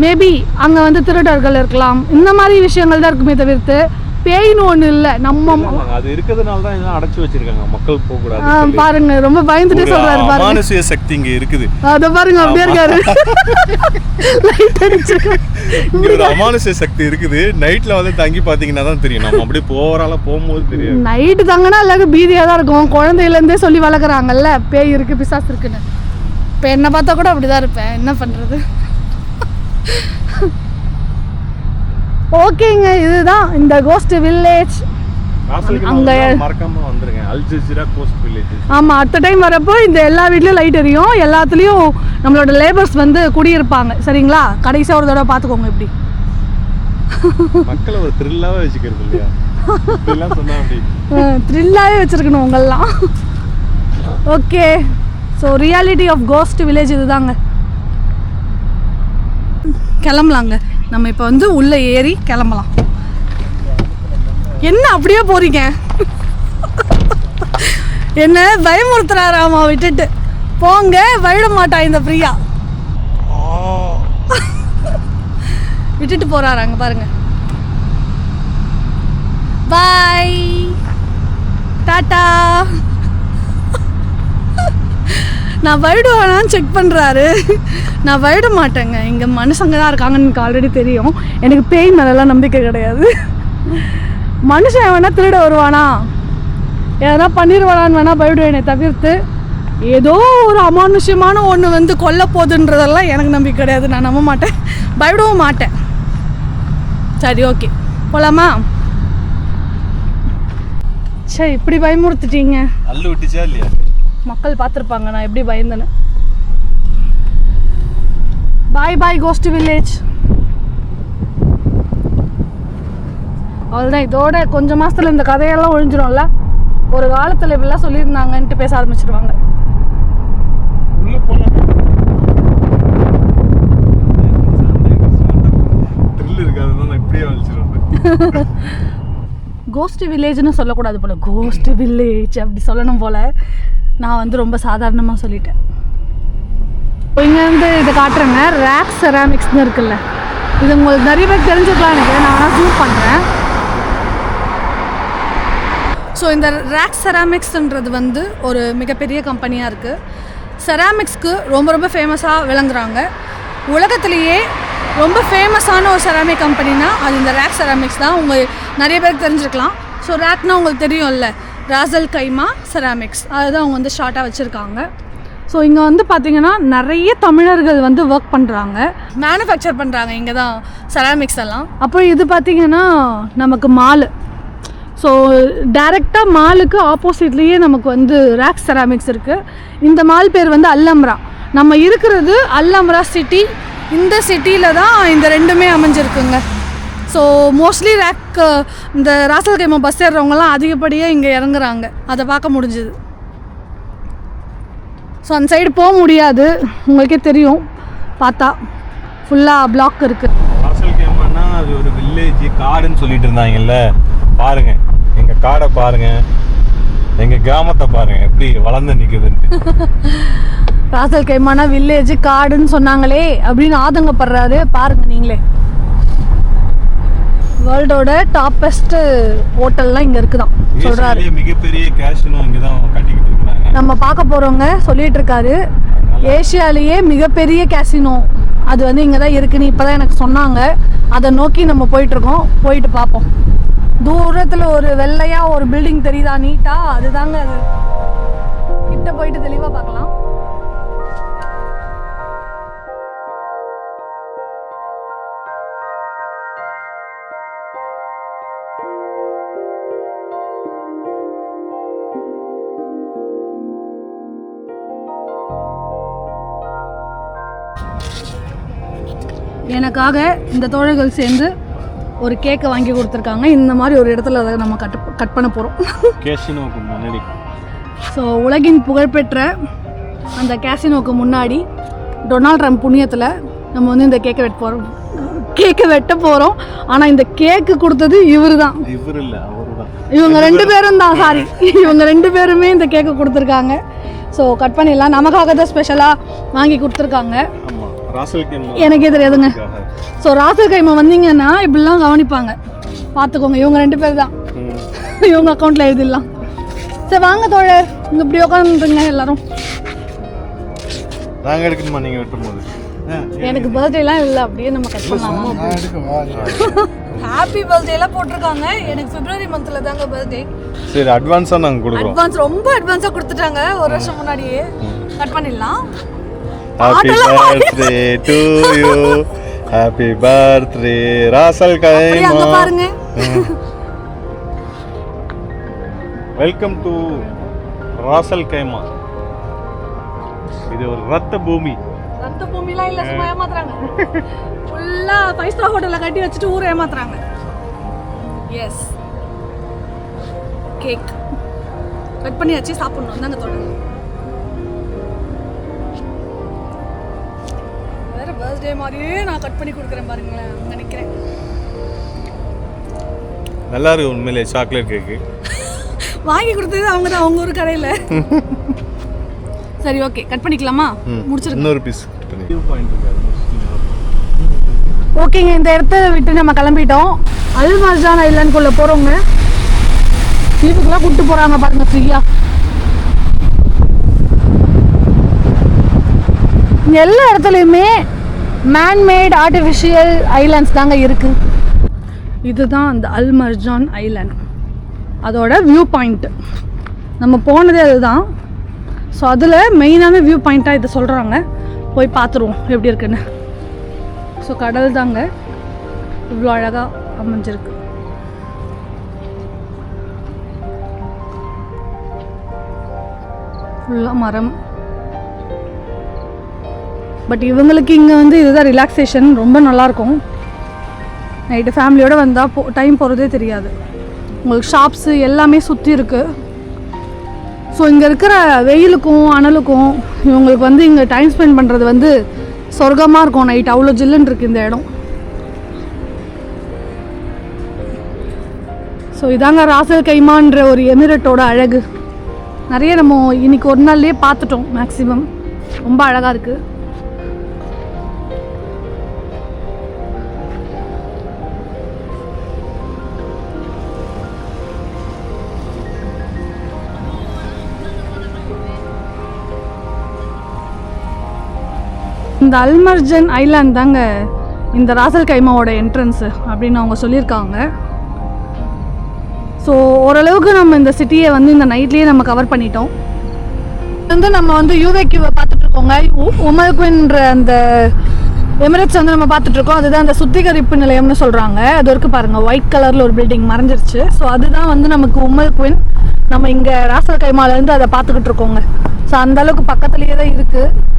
மேபி அங்கே வந்து திருடர்கள் இருக்கலாம், இந்த மாதிரி விஷயங்கள் தான் இருக்குமே தவிர்த்து பேயின்னு ஒன்று இல்லை. நம்ம அது இருக்கிறதுனால தான் இதெல்லாம் அடைச்சி வச்சிருக்காங்க, மக்கள் போக கூடாது. பாருங்க, ரொம்ப பயந்துட்டே சொல்றாரு பாருங்க. அமானுஷ்ய சக்தி இங்க இருக்குது. அத பாருங்க, அப்படியே இருக்காரு. லைட் அடிச்சிருக்காரு. இங்க அமானுஷ்ய சக்தி இருக்குது. நைட்ல வந்து தங்கி பாத்தீங்கன்னா தான் தெரியும். நம்ம அப்படியே போறால போகும்போது தெரியும். நைட் தங்கினா எல்லாரும் பீதியா தான் இருக்கும். குழந்தையில இருந்தே சொல்லி வளர்க்குறாங்கல்ல, பேய் இருக்கு பிசாசு இருக்குன்னு. இப்போ என்ன பார்த்தா கூட அப்படிதான் இருப்பேன், என்ன பண்றது. ஓகேங்க, இதுதான் இந்த கோஸ்ட் வில்லேஜ். அங்க மறக்காம வந்துருங்க, அல் ஜசீரா கோஸ்ட் வில்லேஜ். ஆமா, அடுத்த டைம் வரப்போ இந்த எல்லா வீட்லயும் லைட் எரியும், எல்லாத்துலயும் நம்மளோட லேபர்ஸ் வந்து குடியிருப்பாங்க. சரிங்களா? கடைசியா ஒரு தடவை பார்த்துக்கோங்க. இப்படி மக்களை ஒரு த்ரில்லாவே வச்சுக்கிறது இல்லையா? இதெல்லாம் சொன்னா அப்படி த்ரில்லாவே வச்சிருக்கணும் உங்களெல்லாம். Okay, so reality of ghost village இதுதாங்க. கிளம்பலாங்க நம்ம இப்போ வந்து உள்ளே ஏறி கிளம்பலாம். என்ன அப்படியே போறீங்க? என்ன பயமுறுத்துறாராமா, விட்டுட்டு போங்க, விட மாட்டா இந்த பிரியா. விட்டுட்டு போறாராங்க பாருங்க. பாய், டாடா. நான் வைடுவானான்னு செக் பண்ணுறாரு. நான் வைட மாட்டேங்க, இங்கே மனுஷங்க தான் இருக்காங்கன்னு எனக்கு ஆல்ரெடி தெரியும். எனக்கு பேய் மேலெல்லாம் நம்பிக்கை கிடையாது. மனுஷன் வேணா திருட வருவானா, எதனா பண்ணிடுவானான்னு வேணா பயப்படுவேனே தவிர்த்து ஏதோ ஒரு அமானுஷ்யமான ஒன்று வந்து கொல்ல போகுதுன்றதெல்லாம் எனக்கு நம்பிக்கை கிடையாது. நான் நம்ப மாட்டேன், பயப்படவும் மாட்டேன். சரி, ஓகே, போகலாமா? சரி, இப்படி பயமுறுத்துட்டீங்க. அல்லு விட்டுச்சா இல்லையா? மக்கள் பார்த்துருப்பாங்க நான் எப்படி பயந்தேன்னு. பாய் பாய் கோஸ்ட் வில்லேஜ். அவ்வளோதான், இதோட கொஞ்சம் மாதத்தில் இந்த கதையெல்லாம் ஒழிஞ்சிடும்ல. ஒரு காலத்தில் இப்படிலாம் சொல்லியிருந்தாங்கன்ட்டு பேச ஆரம்பிச்சிடுவாங்க. கோஸ்ட் வில்லேஜ்னு சொல்லக்கூடாது போல, கோஸ்ட் வில்லேஜ் அப்படி சொல்லணும் போல. நான் வந்து ரொம்ப சாதாரணமாக சொல்லிட்டேன். இங்கே வந்து இதை காட்டுறேங்க, ரேக் செராமிக்ஸ்னு இருக்குல்ல, இது உங்களுக்கு நிறைய பேர் தெரிஞ்சுக்கலாம். எனக்கு நான் வேணால் ஜூம் பண்ணுறேன். ஸோ இந்த ரேக் செராமிக்ஸ்ன்றது வந்து ஒரு மிகப்பெரிய கம்பெனியாக இருக்குது. செராமிக்ஸ்க்கு ரொம்ப ரொம்ப ஃபேமஸாக விளங்குறாங்க. உலகத்துலேயே ரொம்ப ஃபேமஸான ஒரு செராமிக் கம்பெனினா அது இந்த ரேக் செராமிக்ஸ் தான். உங்கள் நிறைய பேருக்கு தெரிஞ்சிருக்கலாம். ஸோ ரேக்னால் உங்களுக்கு தெரியும்ல, ராசல் கைமா செராமிக்ஸ், அதுதான் அவங்க வந்து ஷார்ட்டாக வச்சுருக்காங்க. ஸோ இங்கே வந்து பார்த்திங்கன்னா நிறைய தமிழர்கள் வந்து ஒர்க் பண்ணுறாங்க, மேனுஃபேக்சர் பண்ணுறாங்க இங்கே தான் செராமிக்ஸ் எல்லாம். அப்புறம் இது பார்த்திங்கன்னா நமக்கு மால். ஸோ டைரெக்டாக மாலுக்கு ஆப்போசிட்லேயே நமக்கு வந்து ரேக் செராமிக்ஸ் இருக்குது. இந்த மால் பேர் வந்து அல்லம்ரா. நம்ம இருக்கிறது அல்லம்ரா சிட்டி. இந்த சிட்டியில் தான் இந்த ரெண்டுமே அமைஞ்சிருக்குங்க. ஸோ மோஸ்ட்லி இந்த ராசல் கைமா பஸ் ஏறுறவங்கலாம் அதிகப்படியாக இங்கே இறங்குறாங்க. அதை பார்க்க முடிஞ்சுது. ஸோ அந்த சைடு போக முடியாது, உங்களுக்கே தெரியும் பார்த்தா ஃபுல்லாக பிளாக் இருக்குது. ராசல் கைமானா அது ஒரு வில்லேஜ் காடுன்னு சொல்லிட்டு இருந்தாங்கல்ல, பாருங்க எங்கள் காடை பாருங்க, எங்கள் கிராமத்தை பாருங்க எப்படி வளர்ந்து நிற்குதுன்ட்டு. ராசல் கைமானா வில்லேஜ் காடுன்னு சொன்னாங்களே அப்படின்னு ஆதங்கப்படுறாரு. பாருங்க நீங்களே, வேர்ல்டோட டாப்பஸ்ட் ஹோட்டல்லாம் இங்கே இருக்குதான் சொல்கிறாரு. மிகப்பெரிய கேஷினோ இங்கே தான் கட்டிக்கிட்டு இருக்காங்க. நம்ம பார்க்க போகிறவங்க சொல்லிட்டு இருக்காரு, ஏஷியாலேயே மிகப்பெரிய கேசினோ அது வந்து இங்கே தான் இருக்குன்னு இப்போ தான் எனக்கு சொன்னாங்க. அதை நோக்கி நம்ம போயிட்டுருக்கோம், போயிட்டு பார்ப்போம். தூரத்தில் ஒரு வெள்ளையாக ஒரு பில்டிங் தெரியுதா நீட்டாக, அதுதாங்க அது. கிட்ட போயிட்டு தெளிவாக பார்க்கலாம். எனக்காக இந்த தோழர்கள் சேர்ந்து ஒரு கேக்கை வாங்கி கொடுத்துருக்காங்க. இந்த மாதிரி ஒரு இடத்துல அதை நம்ம கட் பண்ண போகிறோம். கேசினோக்கு முன்னாடி. ஸோ உலகின் புகழ்பெற்ற அந்த கேசினோக்கு முன்னாடி டொனால்ட் ட்ரம்ப் புண்ணியத்தில் நம்ம வந்து இந்த கேக்கை வெட்ட போகிறோம். ஆனால் இந்த கேக்கு கொடுத்தது இவர் தான். இவர் இல்லை, அவர் தான். இவங்க 2 பேரும் தான், சாரி, இவங்க 2 பேருமே இந்த கேக்கை கொடுத்துருக்காங்க. ஸோ கட் பண்ணிடலாம். நமக்காக தான் ஸ்பெஷலாக வாங்கி கொடுத்துருக்காங்க. எனக்கே தெரியாதுங்க. ஸோ ராசல் கைமா வந்தீங்கன்னா இப்படிலாம் கவனிப்பாங்க, பார்த்துக்கோங்க. இவங்க 2 பேர் தான், இவங்க அக்கௌண்ட்டில் எழுதிடலாம். சரி வாங்க தோழர், இங்கே இப்படி உட்காந்துருங்க எல்லாரும். நாங்கள் எடுக்கணுமா நீங்கள் வெட்டும்போது? எனக்கு பர்த்டேலாம் இல்லை, அப்படியே நம்ம கட் பண்ணலாம். ஹாப்பி பர்த்டேலாம் போட்டிருக்காங்க. எனக்கு பிப்ரவரி மந்த்தில் தாங்க பர்த்டே. சரி, அட்வான்ஸாக நாங்கள் கொடுக்குறோம். அட்வான்ஸ் ரொம்ப அட்வான்ஸாக கொடுத்துட்டாங்க, ஒரு வருஷம் முன்னாடியே. கட் பண்ணிடலாம். Happy birthday to you. Happy birthday ராசல் கைமா. அங்க பாருங்க. வெல்கம் டு ராசல் கைமா. இது ஒரு ரத்த பூமி. ரத்த பூமிலாம் இல்ல, சும்மா ஏமாத்துறாங்க. ஃபுல்லா 5 ஸ்டார் ஹோட்டல்ல கட்டி வச்சிட்டு ஊரை ஏமாத்துறாங்க. எஸ், கேக் கட் பண்ணி வச்சு சாப்பிடணும். தாங்க தொடங்க. பர்த்டே மாதிரியே நான் கட் பண்ணி கொடுக்குறேன் பாருங்களேன். அங்கே நிற்கிறேன். நல்லா இருக்கு உண்மையிலே. சாக்லேட் கேக்கு வாங்கி கொடுத்தது அவங்க தான், அவங்க ஒரு கடையில். சரி ஓகே, கட் பண்ணிக்கலாமா? முடிச்சிருக்கேன். இன்னொரு பீஸ் கட் பண்ணி. ஓகேங்க, இந்த இடத்த விட்டு நம்ம கிளம்பிட்டோம். அல் மர்ஜான் ஐலாண்டுக்குள்ளே போகிறோங்க. தீவுக்கெல்லாம் கூப்பிட்டு போகிறாங்க பாருங்க, ஃப்ரீயா. இங்கே எல்லா இடத்துலையுமே மேன்மேட் ஆர்டிஃபிஷியல் ஐலாண்ட்ஸ் தாங்க இருக்குது. இதுதான் அந்த அல் மர்ஜான் ஐலாண்ட், அதோட வியூ பாயிண்ட்டு. நம்ம போனதே அதுதான். ஸோ அதில் மெயினான வியூ பாயிண்ட்டாக இதை சொல்கிறாங்க. போய் பார்த்துருவோம் எப்படி இருக்குன்னு. ஸோ கடல் தாங்க இவ்வளோ அழகாக அமைஞ்சிருக்கு. ஃபுல்லாக மரம். பட் இவங்களுக்கு இங்கே வந்து இதுதான் ரிலாக்ஸேஷன், ரொம்ப நல்லாயிருக்கும். நைட்டு ஃபேமிலியோடு வந்தால் டைம் போகிறதே தெரியாது. உங்களுக்கு ஷாப்ஸு எல்லாமே சுற்றி இருக்குது. ஸோ இங்கே இருக்கிற வெயிலுக்கும் அனலுக்கும் இவங்களுக்கு வந்து இங்கே டைம் ஸ்பெண்ட் பண்ணுறது வந்து சொர்க்கமாக இருக்கும். நைட் அவ்வளோ ஜில்லுன்னு இருக்குது இந்த இடம். ஸோ இதாங்க ராசல் கைமான்ற ஒரு எமிரேட்டோட அழகு. நிறைய நம்ம இன்னைக்கு ஒரு நாள்லேயே பார்த்துட்டோம் மேக்ஸிமம். ரொம்ப அழகாக இருக்குது. இந்த அல் மர்ஜான் ஐலாண்ட் தாங்க இந்த ராசல் கைமாவோட என்ட்ரன்ஸு அப்படின்னு அவங்க சொல்லியிருக்காங்க. ஸோ ஓரளவுக்கு நம்ம இந்த சிட்டியை வந்து இந்த நைட்லேயே நம்ம கவர் பண்ணிட்டோம். வந்து நம்ம வந்து யூவேக்யூவை பார்த்துட்ருக்கோங்க. உமல் குயின்ற அந்த எமிரேட்ஸ் வந்து நம்ம பார்த்துட்ருக்கோம். அதுதான் அந்த சுத்திகரிப்பு நிலையம்னு சொல்கிறாங்க. அது வரைக்கும் பாருங்கள், ஒயிட் கலரில் ஒரு பில்டிங் மறைஞ்சிருச்சு. ஸோ அதுதான் வந்து நமக்கு உமல் குயின். நம்ம இங்கே ராசல் கைமாலேருந்து அதை பார்த்துக்கிட்டு இருக்கோங்க. ஸோ அந்தளவுக்கு பக்கத்துலேயே தான் இருக்குது.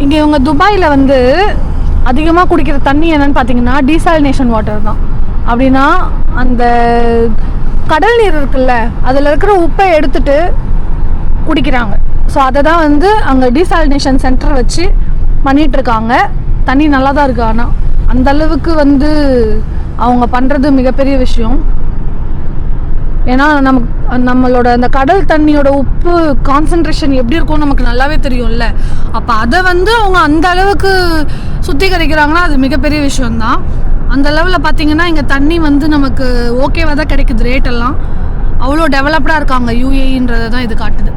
இங்கே இவங்க துபாயில் வந்து அதிகமாக குடிக்கிற தண்ணி என்னன்னு பார்த்தீங்கன்னா டீசாலினேஷன் வாட்டர் தான். அப்படின்னா அந்த கடல் நீர் இருக்குல்ல, அதில் இருக்கிற உப்பை எடுத்துட்டு குடிக்கிறாங்க. ஸோ அதை தான் வந்து அங்கே டீசாலினேஷன் சென்டர் வச்சு பண்ணிகிட்ருக்காங்க. தண்ணி நல்லா தான் இருக்குது. ஆனால் அந்தளவுக்கு வந்து அவங்க பண்ணுறது மிகப்பெரிய விஷயம். ஏன்னா நம்மளோட அந்த கடல் தண்ணியோட உப்பு கான்சன்ட்ரேஷன் எப்படி இருக்கும்னு நமக்கு நல்லாவே தெரியும்ல. அப்போ அதை வந்து அவங்க அந்த அளவுக்கு சுத்திகரிக்கிறாங்கன்னா அது மிகப்பெரிய விஷயம்தான். அந்த லெவலில் பார்த்தீங்கன்னா இங்கே தண்ணி வந்து நமக்கு ஓகேவாக தான் கிடைக்குது. ரேட்டெல்லாம் அவ்வளோ டெவலப்டாக இருக்காங்க யூஏஇன்றதை தான் இது காட்டுது.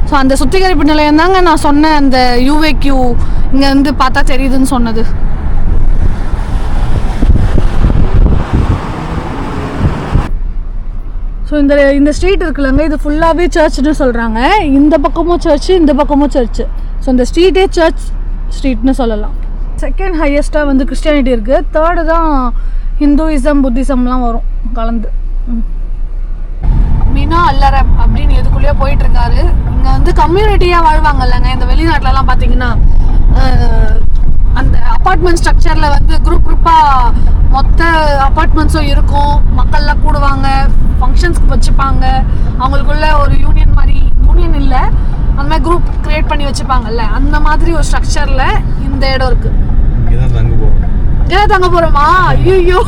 ஸோ அந்த சுத்திகரிப்பு நிலையம் தாங்க நான் சொன்ன அந்த யூஏக்யூ இங்கே வந்து பார்த்தா தெரியுதுன்னு சொன்னது. ஸோ இந்த ஸ்ட்ரீட் இருக்குல்லங்க, இது ஃபுல்லாகவே சர்ச்னு சொல்கிறாங்க. இந்த பக்கமும் சர்ச்சு, இந்த பக்கமும் சர்ச்சு. ஸோ இந்த ஸ்ட்ரீட்டே சர்ச் ஸ்ட்ரீட்னு சொல்லலாம். செகண்ட் ஹையஸ்ட்டாக வந்து கிறிஸ்டியானிட்டி இருக்குது. தேர்டு தான் ஹிந்துயிசம் புத்திசம்லாம் வரும் கலந்து. மீனா அல்லறம் அப்படின்னு எதுக்குள்ளேயே போயிட்டுருக்காரு. இங்கே வந்து கம்யூனிட்டியாக வாழ்வாங்க இல்லைங்க. இந்த வெளிநாட்டிலலாம் பார்த்தீங்கன்னா அந்த அப்பார்ட்மெண்ட் ஸ்ட்ரக்சரில் வந்து குரூப்பாக மொத்த அப்பார்ட்மெண்ட்ஸும் இருக்கும். மக்கள்லாம் கூடுவாங்க, ஃபங்க்ஷன்ஸ்க்கு வச்சுப்பாங்க. அவங்களுக்குள்ள ஒரு யூனியன் மாதிரி, யூனியன் இல்லை, அந்த மாதிரி குரூப் க்ரியேட் பண்ணி வச்சுப்பாங்கல்ல, அந்த மாதிரி ஒரு ஸ்ட்ரக்சரில் இந்த இடம் இருக்குது. இங்கே தங்க போகிறோமா? ஐயோ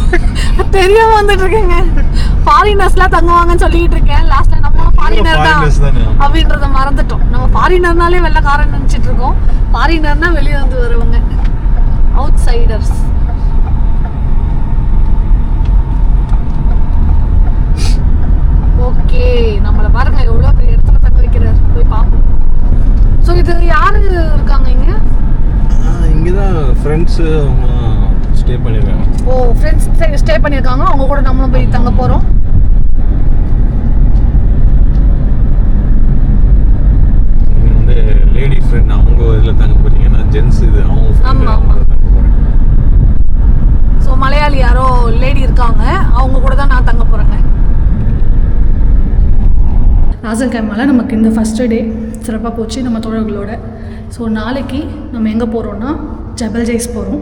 தெரியாம வந்துட்டு இருக்கேங்க. ஃபாரினர்ஸ்லாம் தங்குவாங்கன்னு சொல்லிட்டு இருக்கேன். லாஸ்ட்ல நம்ம ஃபாரினர் தான் அப்படின்றத மறந்துட்டோம். நம்ம ஃபாரினர்னாலே வெள்ளைக்காரன் நினச்சிட்டு இருக்கோம். ஃபாரினர்னா வெளியே வந்து வருவாங்க, அவுட் சைடர்ஸ். ஓகே, நம்மளை பாருங்க எவ்வளோ பெரிய இடத்துல தங்க வைக்கிறார். போய் பார்ப்போம். ஸோ இது யாரு இருக்காங்க இங்கே? இங்கே தான் ஃப்ரெண்ட்ஸு அவங்க ஸ்டே பண்ணியிருக்காங்க. ஓ, ஃப்ரெண்ட்ஸ் ஸ்டே பண்ணியிருக்காங்க. அவங்க கூட நம்மளும் போய் தங்க போகிறோம். நீங்கள் வந்து லேடி ஃப்ரெண்ட் அவங்க இதில் தங்க போகிறீங்க, நான் ஜென்ஸ் இது அவங்க ஆமாம். ஸோ மலையாளி யாரோ லேடி இருக்காங்க, அவங்க கூட தான் நான் தங்க போகிறேங்க. ராசல் கைமால நமக்கு இந்த ஃபஸ்ட்டு டே சிறப்பாக போச்சு நம்ம தோழர்களோட. ஸோ நாளைக்கு நம்ம எங்கே போகிறோன்னா ஜபல் ஜெய்ஸ் போகிறோம்.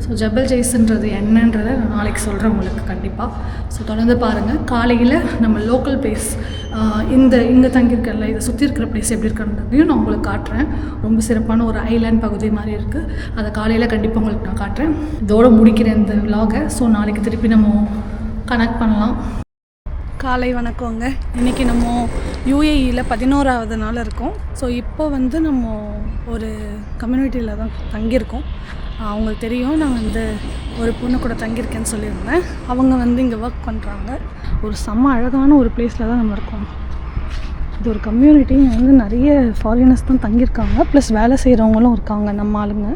ஸோ ஜபல் ஜெய்ஸ்ன்றது என்னன்றதை நான் நாளைக்கு சொல்கிறேன் உங்களுக்கு கண்டிப்பாக. ஸோ தொடர்ந்து பாருங்கள். காலையில் நம்ம லோக்கல் பிளேஸ் இங்கே தங்கியிருக்கல, இதை சுற்றி இருக்கிற பிளேஸ் எப்படி இருக்குன்றதையும் நான் உங்களுக்கு காட்டுறேன். ரொம்ப சிறப்பான ஒரு ஐலாண்ட் பகுதி மாதிரி இருக்குது. அதை காலையில் கண்டிப்பாக உங்களுக்கு நான் காட்டுறேன். இதோடு முடிக்கிறேன் இந்த விலாகை. ஸோ நாளைக்கு திருப்பி நம்ம கனெக்ட் பண்ணலாம். காலை வணக்கங்க. இன்றைக்கி நம்ம யூஏஇயில் 11வது நாள் இருக்கோம். ஸோ இப்போ வந்து நம்ம ஒரு கம்யூனிட்டியில் தான் தங்கியிருக்கோம். அவங்களுக்கு தெரியும் நான் வந்து ஒரு பொண்ணு கூட தங்கியிருக்கேன்னு சொல்லியிருந்தேன். அவங்க வந்து இங்கே ஒர்க் பண்ணுறாங்க. ஒரு செம்ம அழகான ஒரு பிளேஸில் தான் நம்ம இருக்கோம். இது ஒரு கம்யூனிட்டி. இங்கே வந்து நிறைய ஃபாரினர்ஸ் தான் தங்கியிருக்காங்க, ப்ளஸ் வேலை செய்கிறவங்களும் இருக்காங்க நம்ம ஆளுங்க.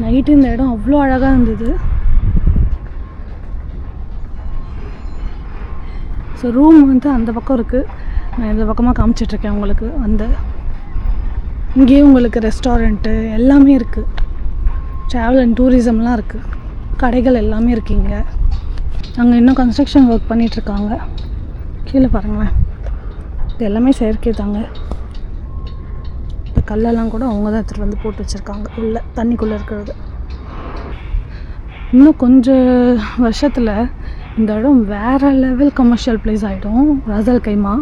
நைட்டு இந்த இடம் அவ்வளோ அழகாக இருந்தது. ஸோ ரூம் வந்து அந்த பக்கம் இருக்குது. நான் இந்த பக்கமாக காமிச்சிட்ருக்கேன் உங்களுக்கு. இங்கேயும் உங்களுக்கு ரெஸ்டாரண்ட்டு எல்லாமே இருக்குது. ட்ராவல் அண்ட் டூரிசம்லாம் இருக்குது. கடைகள் எல்லாமே இருக்குது இங்கே. அங்கே இன்னும் கன்ஸ்ட்ரக்ஷன் ஒர்க் பண்ணிகிட்ருக்காங்க. கீழே பாருங்களேன், இது எல்லாமே செயற்கை தாங்க. இந்த கல்லெல்லாம் கூட அவங்க தான் எடுத்துகிட்டு வந்து போட்டு வச்சுருக்காங்க உள்ளே தண்ணிக்குள்ளே இருக்கிறது. இன்னும் கொஞ்சம் வருஷத்தில் இந்த இடம் வேறு லெவல் கமர்ஷியல் பிளேஸ் ஆகிடும், ராசல் கைமா.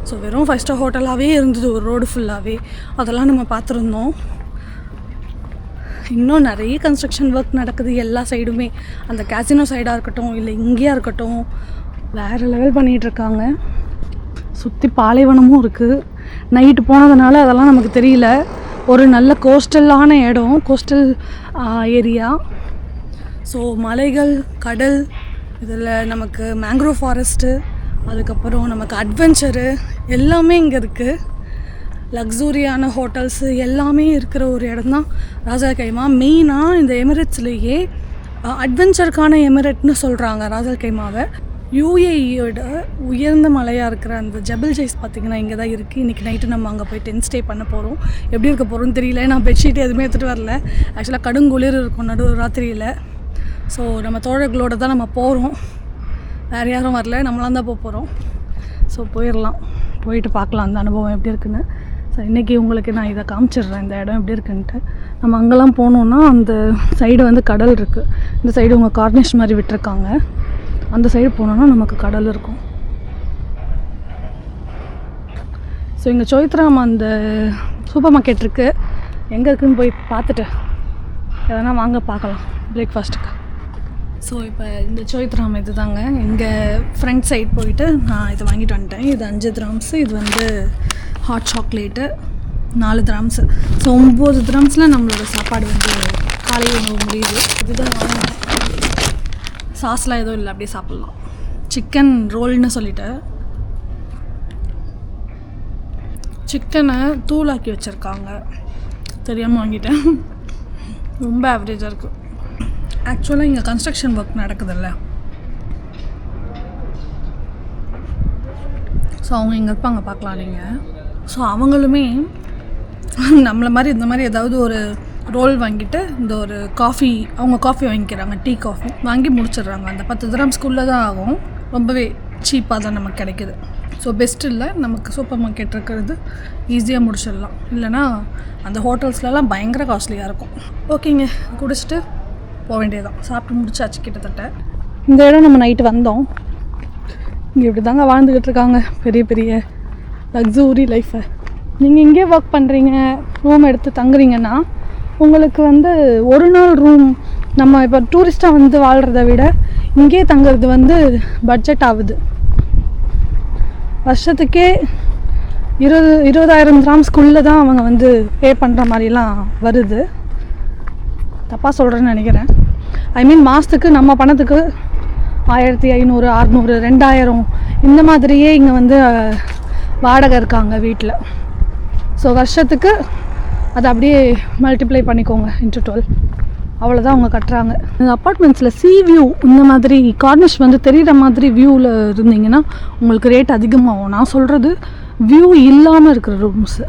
ஸோ வெறும் 5 ஸ்டார் ஹோட்டலாகவே இருந்தது ஒரு ரோடு ஃபுல்லாகவே. அதெல்லாம் நம்ம பார்த்துருந்தோம். இன்னும் நிறைய கன்ஸ்ட்ரக்ஷன் ஒர்க் நடக்குது எல்லா சைடுமே. அந்த கேசினோ சைடாக இருக்கட்டும், இல்லை இங்கேயா இருக்கட்டும், வேறு லெவல் பண்ணிகிட்ருக்காங்க. சுற்றி பாலைவனமும் இருக்குது. நைட்டு போனதுனால அதெல்லாம் நமக்கு தெரியல. ஒரு நல்ல கோஸ்டலான இடம், கோஸ்டல் ஏரியா. ஸோ மலைகள், கடல், இதில் நமக்கு மேங்க்ரோவ் ஃபாரஸ்ட்டு, அதுக்கப்புறம் நமக்கு அட்வென்ச்சரு எல்லாமே இங்கே இருக்குது. லக்ஸூரியான ஹோட்டல்ஸு எல்லாமே இருக்கிற ஒரு இடம் தான் ராசல் கைமா. மெயினாக இந்த எமிரேட்ஸ்லேயே அட்வென்ச்சருக்கான எமிரேட்னு சொல்கிறாங்க ராசல் கைமாவை. யூஏஇயோட உயர்ந்த மலையாக இருக்கிற அந்த ஜபல் ஜெய்ஸ் பார்த்திங்கன்னா இங்கே தான் இருக்குது. இன்றைக்கி நைட்டு நம்ம அங்கே போய் டென்ட் ஸ்டே பண்ண போகிறோம். எப்படி இருக்க போகிறோன்னு தெரியல. நான் பெட்ஷீட் எதுவுமே எடுத்துகிட்டு வரல. ஆக்சுவலாக கடுங்குளிர் இருக்கும் நடு ராத்திரியில். ஸோ நம்ம தோழர்களோடு தான் நம்ம போகிறோம். வேறு யாரும் வரல, நம்மளாம் தான் போகிறோம். ஸோ போயிடலாம், போயிட்டு பார்க்கலாம் அந்த அனுபவம் எப்படி இருக்குன்னு. ஸோ இன்றைக்கி உங்களுக்கு நான் இதை காமிச்சிடுறேன் இந்த இடம் எப்படி இருக்குன்ட்டு. நம்ம அங்கெல்லாம் போனோன்னா அந்த சைடு வந்து கடல் இருக்குது. இந்த சைடு உங்கள் கார்னிஷ் மாதிரி விட்டுருக்காங்க. அந்த சைடு போனோன்னா நமக்கு கடல் இருக்கும். ஸோ இங்கே சோய்த்ராம் அந்த சூப்பர் மார்க்கெட் இருக்குது. எங்கே இருக்குதுன்னு போய் பார்த்துட்டு எதனா வாங்க பார்க்கலாம் பிரேக்ஃபாஸ்ட்டுக்கு. ஸோ இப்போ இந்த சோய்த்ராம் இது தாங்க. இங்கே ஃப்ரண்ட் சைட் போயிட்டு நான் இதை வாங்கிட்டு வந்துட்டேன். இது 5 dirhams. இது வந்து ஹாட் சாக்லேட்டு 4 dirhams. ஸோ 9 dirhamஸில் நம்மளோட சாப்பாடு வந்து காலை உணவு முடியுது. இதுதான் வாங்கினேன். சாஸ்லாம் எதுவும் இல்லை, அப்படியே சாப்பிட்லாம். சிக்கன் ரோல்னு சொல்லிட்டு சிக்கனை தூளாக்கி வச்சுருக்காங்க. தெரியாமல் வாங்கிட்டேன். ரொம்ப ஆவரேஜாக இருக்குது. ஆக்சுவலாக இங்கே கன்ஸ்ட்ரக்ஷன் ஒர்க் நடக்குதுல்ல, ஸோ அவங்க இங்கே இருப்பாங்க, பார்க்கலாம் நீங்கள். ஸோ அவங்களுமே நம்மளை மாதிரி இந்த மாதிரி ஏதாவது ஒரு ரோல் வாங்கிட்டு இந்த ஒரு காஃபி, அவங்க காஃபி வாங்கிக்கிறாங்க, டீ காஃபி வாங்கி முடிச்சிடுறாங்க. அந்த 10 dirhamsக்குள்ளே தான் ஆகும். ரொம்பவே சீப்பாக தான் நமக்கு கிடைக்கிது. ஸோ பெஸ்ட் இல்லை, நமக்கு சூப்பர் மார்க்கெட் இருக்கிறது ஈஸியாக முடிச்சிடலாம். இல்லைனா அந்த ஹோட்டல்ஸ்லலாம் பயங்கர காஸ்ட்லியாக இருக்கும். ஓகேங்க, குடிச்சிட்டு போக வேண்டியதான். சாப்பிட்டு முடிச்சாச்சு கிட்டத்தட்ட. இந்த இடம் நம்ம நைட்டு வந்தோம். இங்கே இப்படி தாங்க வாழ்ந்துக்கிட்டு இருக்காங்க பெரிய பெரிய லக்ஸூரி லைஃப்பை. நீங்கள் இங்கே ஒர்க் பண்ணுறீங்க, ரூம் எடுத்து தங்குறீங்கன்னா உங்களுக்கு வந்து ஒரு நாள் ரூம், நம்ம இப்போ டூரிஸ்ட்டாக வந்து வாழ்கிறத விட இங்கே தங்குறது வந்து பட்ஜெட் ஆகுது. வருஷத்துக்கே 20,000 dirhamsக்குள்ளே தான் அவங்க வந்து பே பண்ணுற மாதிரிலாம் வருது. தப்பாக சொல்கிறேன்னு நினைக்கிறேன். ஐ மீன் மாதத்துக்கு நம்ம பணத்துக்கு 1500, 600, 2000 இந்த மாதிரியே இங்கே வந்து வாடகை இருக்காங்க வீட்டில். ஸோ வருஷத்துக்கு அதை அப்படியே மல்டிப்ளை பண்ணிக்கோங்க into 12. அவ்வளோதான் அவங்க கட்டுறாங்க. அப்பார்ட்மெண்ட்ஸில் சி வியூ இந்த மாதிரி கார்னிஷ் வந்து தெரிகிற மாதிரி வியூவில் இருந்தீங்கன்னா உங்களுக்கு ரேட் அதிகமாகும். நான் சொல்கிறது வியூ இல்லாமல் இருக்கிற ரூம்ஸு,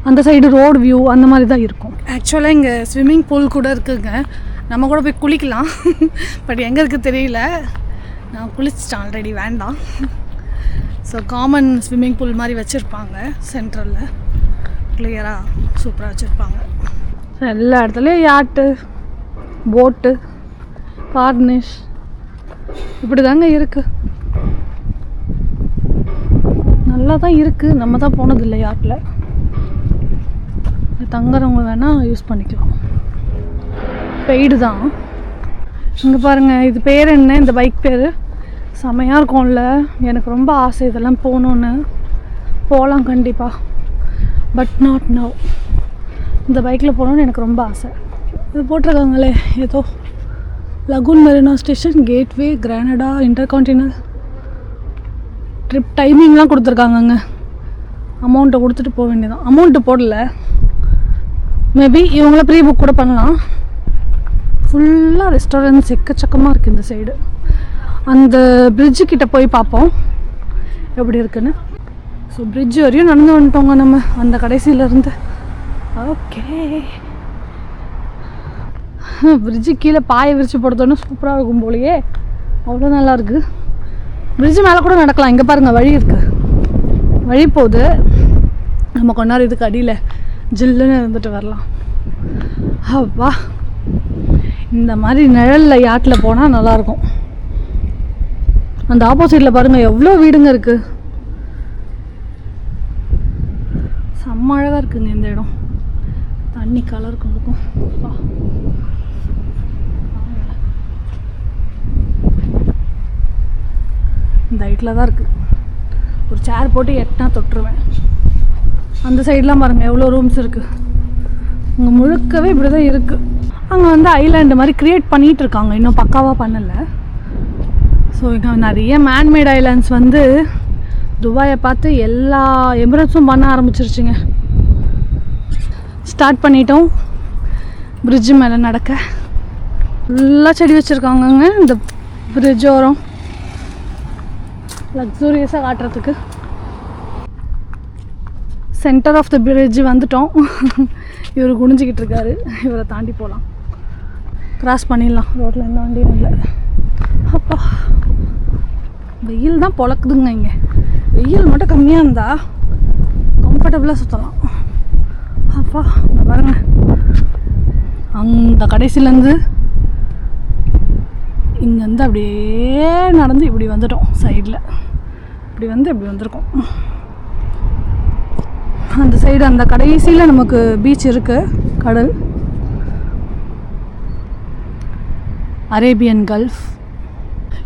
அந்த சைடு ரோடு வியூ அந்த மாதிரி தான் இருக்கும். ஆக்சுவலாக இங்கே ஸ்விம்மிங் பூல் கூட இருக்குதுங்க. நம்ம கூட போய் குளிக்கலாம். பட் எங்கே இருக்குது தெரியல. நான் குளிச்சிட்டேன் ஆல்ரெடி, வேண்டாம். ஸோ காமன் ஸ்விம்மிங் பூல் மாதிரி வச்சுருப்பாங்க சென்ட்ரலில், கிளியராக சூப்பராக வச்சுருப்பாங்க. எல்லா இடத்துலையும் யாட்டு, போட்டு, கார்னிஷ் இப்படி தாங்க இருக்குது. நல்லா தான் இருக்குது. நம்ம தான் போனதில்லை யாட்டில். தங்குறவங்க வேணால் யூஸ் பண்ணிக்கலாம். பெய்டு தான். இங்கே பாருங்கள், இது பேர் என்ன, இந்த பைக் பேர் செமையாக இருக்கும்ல. எனக்கு ரொம்ப ஆசை இதெல்லாம் போகணுன்னு. போகலாம் கண்டிப்பாக, பட் நாட் நவ். இந்த பைக்கில் போகணுன்னு எனக்கு ரொம்ப ஆசை. இது போட்டிருக்காங்களே ஏதோ Lagoon Marina station, Gateway, Granada, Intercontinental trip டைமிங்லாம் கொடுத்துருக்காங்கங்க. அமௌண்ட்டை கொடுத்துட்டு போக வேண்டியதான். அமௌண்ட்டு போடல, மேபி இவங்கள ப்ரீ புக் கூட பண்ணலாம். ஃபுல்லாக ரெஸ்டாரண்ட்ஸ் எக்கச்சக்கமாக இருக்குது இந்த சைடு. அந்த பிரிட்ஜு கிட்டே போய் பார்ப்போம் எப்படி இருக்குன்னு. ஸோ பிரிட்ஜ் வரையும் நடந்து வந்துட்டோங்க நம்ம அந்த கடைசியிலேருந்து. ஓகே, பிரிட்ஜு கீழே பாயை விரித்து போடுறதோன்னு சூப்பராக இருக்கும் போலையே, அவ்வளோ நல்லாயிருக்கு. பிரிட்ஜு மேலே கூட நடக்கலாம். இங்கே பாருங்கள், வழி இருக்குது, வழி போகுது. நம்ம கொஞ்ச நேரம் இதுக்கு அடியில் ஜில்லுன்னு இருந்துட்டு வரலாம். அப்பா, இந்த மாதிரி நிழலில் யாட்டில் போனால் நல்லாயிருக்கும். அந்த ஆப்போசிட்டில் பாருங்கள் எவ்வளோ வீடுங்க இருக்குது. செம்ம அழகாக இருக்குங்க இந்த இடம். தண்ணி கலர் கொடுக்கும். இந்த ஹைட்டில் தான் இருக்குது. ஒரு சேர் போட்டு எட்டினா தொட்டுருவேன். அந்த சைட்லாம் பாருங்கள் எவ்வளோ ரூம்ஸ் இருக்குது. இங்கே முழுக்கவே இப்படி தான் இருக்குது. அங்கே வந்து ஐலாண்டு மாதிரி க்ரியேட் பண்ணிகிட்டு இருக்காங்க, இன்னும் பக்காவாக பண்ணலை. ஸோ இங்கே நிறைய மேன்மேட் ஐலாண்ட்ஸ் வந்து துபாயை பார்த்து எல்லா எமிரேட்ஸும் பண்ண ஆரம்பிச்சிருச்சுங்க. ஸ்டார்ட் பண்ணிட்டோம் பிரிட்ஜு மேலே நடக்க. ஃபுல்லாக செடி வச்சுருக்காங்கங்க இந்த பிரிட்ஜ் ஓரம், லக்ஸூரியஸாக காட்டுறதுக்கு. சென்டர் ஆஃப் த பிரிட்ஜ் வந்துட்டோம். இவர் குனிஞ்சிக்கிட்டு இருக்காரு. இவரை தாண்டி போகலாம், கிராஸ் பண்ணிடலாம். ரோட்டில் எந்த வண்டியும் இல்லை. அப்பா, வெயில் தான் பொழக்குதுங்க. இங்கே வெயில் மட்டும் கம்மியாக இருந்தால் கம்ஃபர்டபுளாக சுற்றலாம். அப்பா பாருங்க, அந்த கடைசிலேருந்து இங்கேருந்து அப்படியே நடந்து இப்படி வந்துட்டோம். சைடில் இப்படி வந்து இப்படி வந்திருக்கோம். அந்த சைடு அந்த கடைசியில் நமக்கு பீச் இருக்குது, கடல், அரேபியன் கல்ஃப்.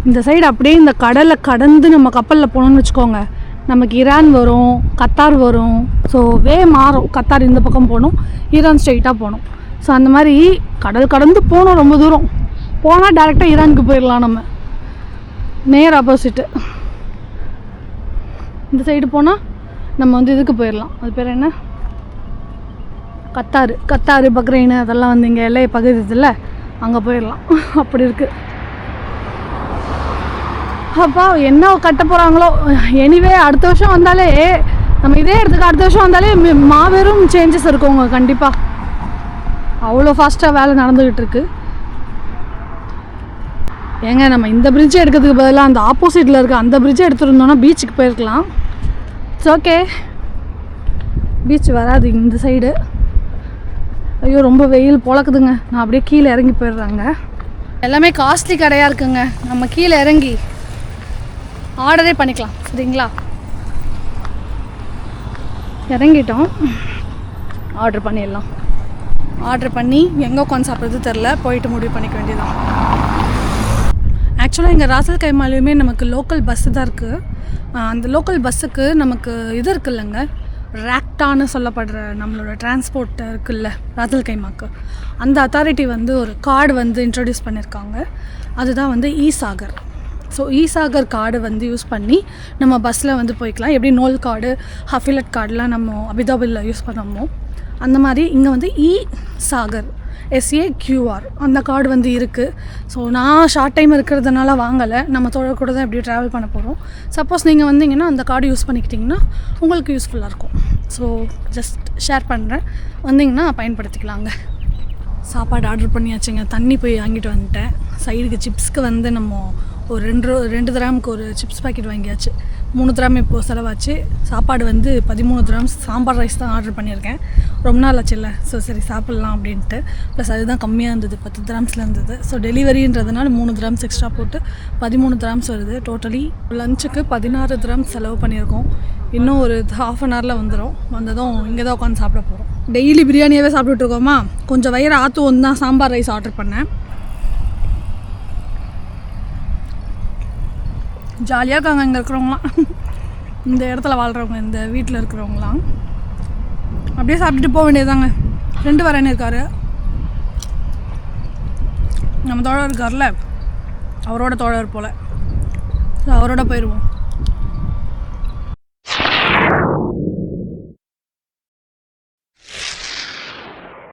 இந்த சைடு அப்படியே இந்த கடலை கடந்து நம்ம கப்பலில் போனோம்னு வச்சுக்கோங்க, நமக்கு ஈரான் வரும், கத்தார் வரும். ஸோ மாறும். கத்தார் இந்த பக்கம் போகணும், ஈரான் ஸ்ட்ரெயிட்டாக போகணும். ஸோ அந்த மாதிரி கடல் கடந்து போகணும். ரொம்ப தூரம் போனால் டேரெக்டாக ஈரானுக்கு போயிடலாம். நம்ம நேர் ஆப்போசிட்டு இந்த சைடு போனால் நம்ம வந்து இதுக்கு போயிடலாம். அது பேர் என்ன, கத்தார் பக்ரைன் அதெல்லாம் வந்து இங்கே எல்லை பகுதி இதில் அங்கே போயிடலாம். அப்படி இருக்குது. அப்பா என்ன கட்ட போகிறாங்களோ. எனிவே அடுத்த வருஷம் வந்தாலே, நம்ம இதே இடத்துக்கு அடுத்த வருஷம் வந்தாலே மாபெரும் சேஞ்சஸ் இருக்குங்க கண்டிப்பாக. அவ்வளோ ஃபாஸ்ட்டாக வேலை நடந்துக்கிட்டு இருக்கு. ஏங்க நம்ம இந்த பிரிட்ஜை எடுக்கிறதுக்கு பதிலாக அந்த ஆப்போசிட்டில் இருக்க அந்த பிரிட்ஜை எடுத்துருந்தோன்னா பீச்சுக்கு போயிருக்கலாம். இட்ஸ் ஓகே, பீச் வராது இந்த சைடு. ஐயோ ரொம்ப வெயில் பொழக்குதுங்க. நான் அப்படியே கீழே இறங்கி போயிடுறாங்க. எல்லாமே காஸ்ட்லி கடையாக இருக்குங்க. நம்ம கீழே இறங்கி ஆர்டரே பண்ணிக்கலாம். சரிங்களா, இறங்கிட்டோம், ஆர்டர் பண்ணிடலாம். ஆர்டர் பண்ணி எங்கே உட்காந்து சாப்பிட்றது தெரில, போயிட்டு முடிவு பண்ணிக்க வேண்டியதான். ஆக்சுவலாக இங்கே ராசல் கைமாலையுமே நமக்கு லோக்கல் பஸ்ஸு தான் இருக்குது. அந்த லோக்கல் பஸ்ஸுக்கு நமக்கு இது இருக்குல்லங்க, ரேக்டான்னு சொல்லப்படுற நம்மளோட டிரான்ஸ்போர்ட் இருக்குல்ல ராசல் கைமாக்கு, அந்த அத்தாரிட்டி வந்து ஒரு கார்டு வந்து இன்ட்ரடியூஸ் பண்ணியிருக்காங்க. அதுதான் வந்து இ-சாகர். ஸோ இ-சாகர் கார்டு வந்து யூஸ் பண்ணி நம்ம பஸ்ஸில் வந்து போய்க்கலாம். எப்படி நோல் கார்டு, ஹஃபிலட் கார்டெலாம் நம்ம அபிதாபியில் யூஸ் பண்ணோமோ அந்த மாதிரி இங்கே வந்து இ-சாகர் SAQR அந்த கார்டு வந்து இருக்குது. ஸோ நான் ஷார்ட் டைம் இருக்கிறதுனால வாங்கலை. நம்ம தோழர் கூட தான் எப்படி ட்ராவல் பண்ண போகிறோம். சப்போஸ் நீங்கள் வந்தீங்கன்னா அந்த கார்டு யூஸ் பண்ணிக்கிட்டிங்கன்னா உங்களுக்கு யூஸ்ஃபுல்லாக இருக்கும். ஸோ ஜஸ்ட் ஷேர் பண்ணுறேன், வந்தீங்கன்னா பயன்படுத்திக்கலாங்க. சாப்பாடு ஆர்டர் பண்ணியாச்சுங்க. தண்ணி போய் வாங்கிட்டு வந்துட்டேன். சைடுக்கு சிப்ஸ்க்கு வந்து நம்ம ஒரு 2 கிராமுக்கு ஒரு சிப்ஸ் பாக்கெட் வாங்கியாச்சு. 3 கிராம் இப்போது செலவாச்சு. சாப்பாடு வந்து 13 கிராம்ஸ் சாம்பார் ரைஸ் தான் ஆர்டர் பண்ணியிருக்கேன். ரொம்ப நாள் ஆச்சு இல்லை, ஸோ சரி சாப்பிட்லாம் அப்படின்ட்டு. ப்ளஸ் அதுதான் கம்மியாக இருந்தது, 10 கிராம்ஸில் இருந்தது. ஸோ டெலிவரின்றதுனால 3 கிராம்ஸ் எக்ஸ்ட்ரா போட்டு 13 கிராம்ஸ் வருது. டோட்டலி லஞ்சுக்கு 16 கிராம்ஸ் செலவு பண்ணியிருக்கோம். இன்னும் ஒரு ½ அன் ஹவரில் வந்துடும். வந்ததும் இங்கே தான் உட்காந்து சாப்பிட போகிறோம். டெய்லி பிரியாணியாகவே சாப்பிட்டுட்ருக்கோமா, கொஞ்சம் வயிறு ஆற்றுவோம் தான் சாம்பார் ரைஸ் ஆர்டர் பண்ணேன். ஜாலியாக இருக்காங்க இங்கே இருக்கிறவங்களாம், இந்த இடத்துல வாழ்கிறவங்க, இந்த வீட்டில் இருக்கிறவங்களாம். அப்படியே சாப்பிட்டுட்டு போக வேண்டியதாங்க. 2 வரேன்னு இருக்கார், நம்ம தோழர் இருக்கார்ல, அவரோட தோழர் போல். அவரோட போயிடுவோம்.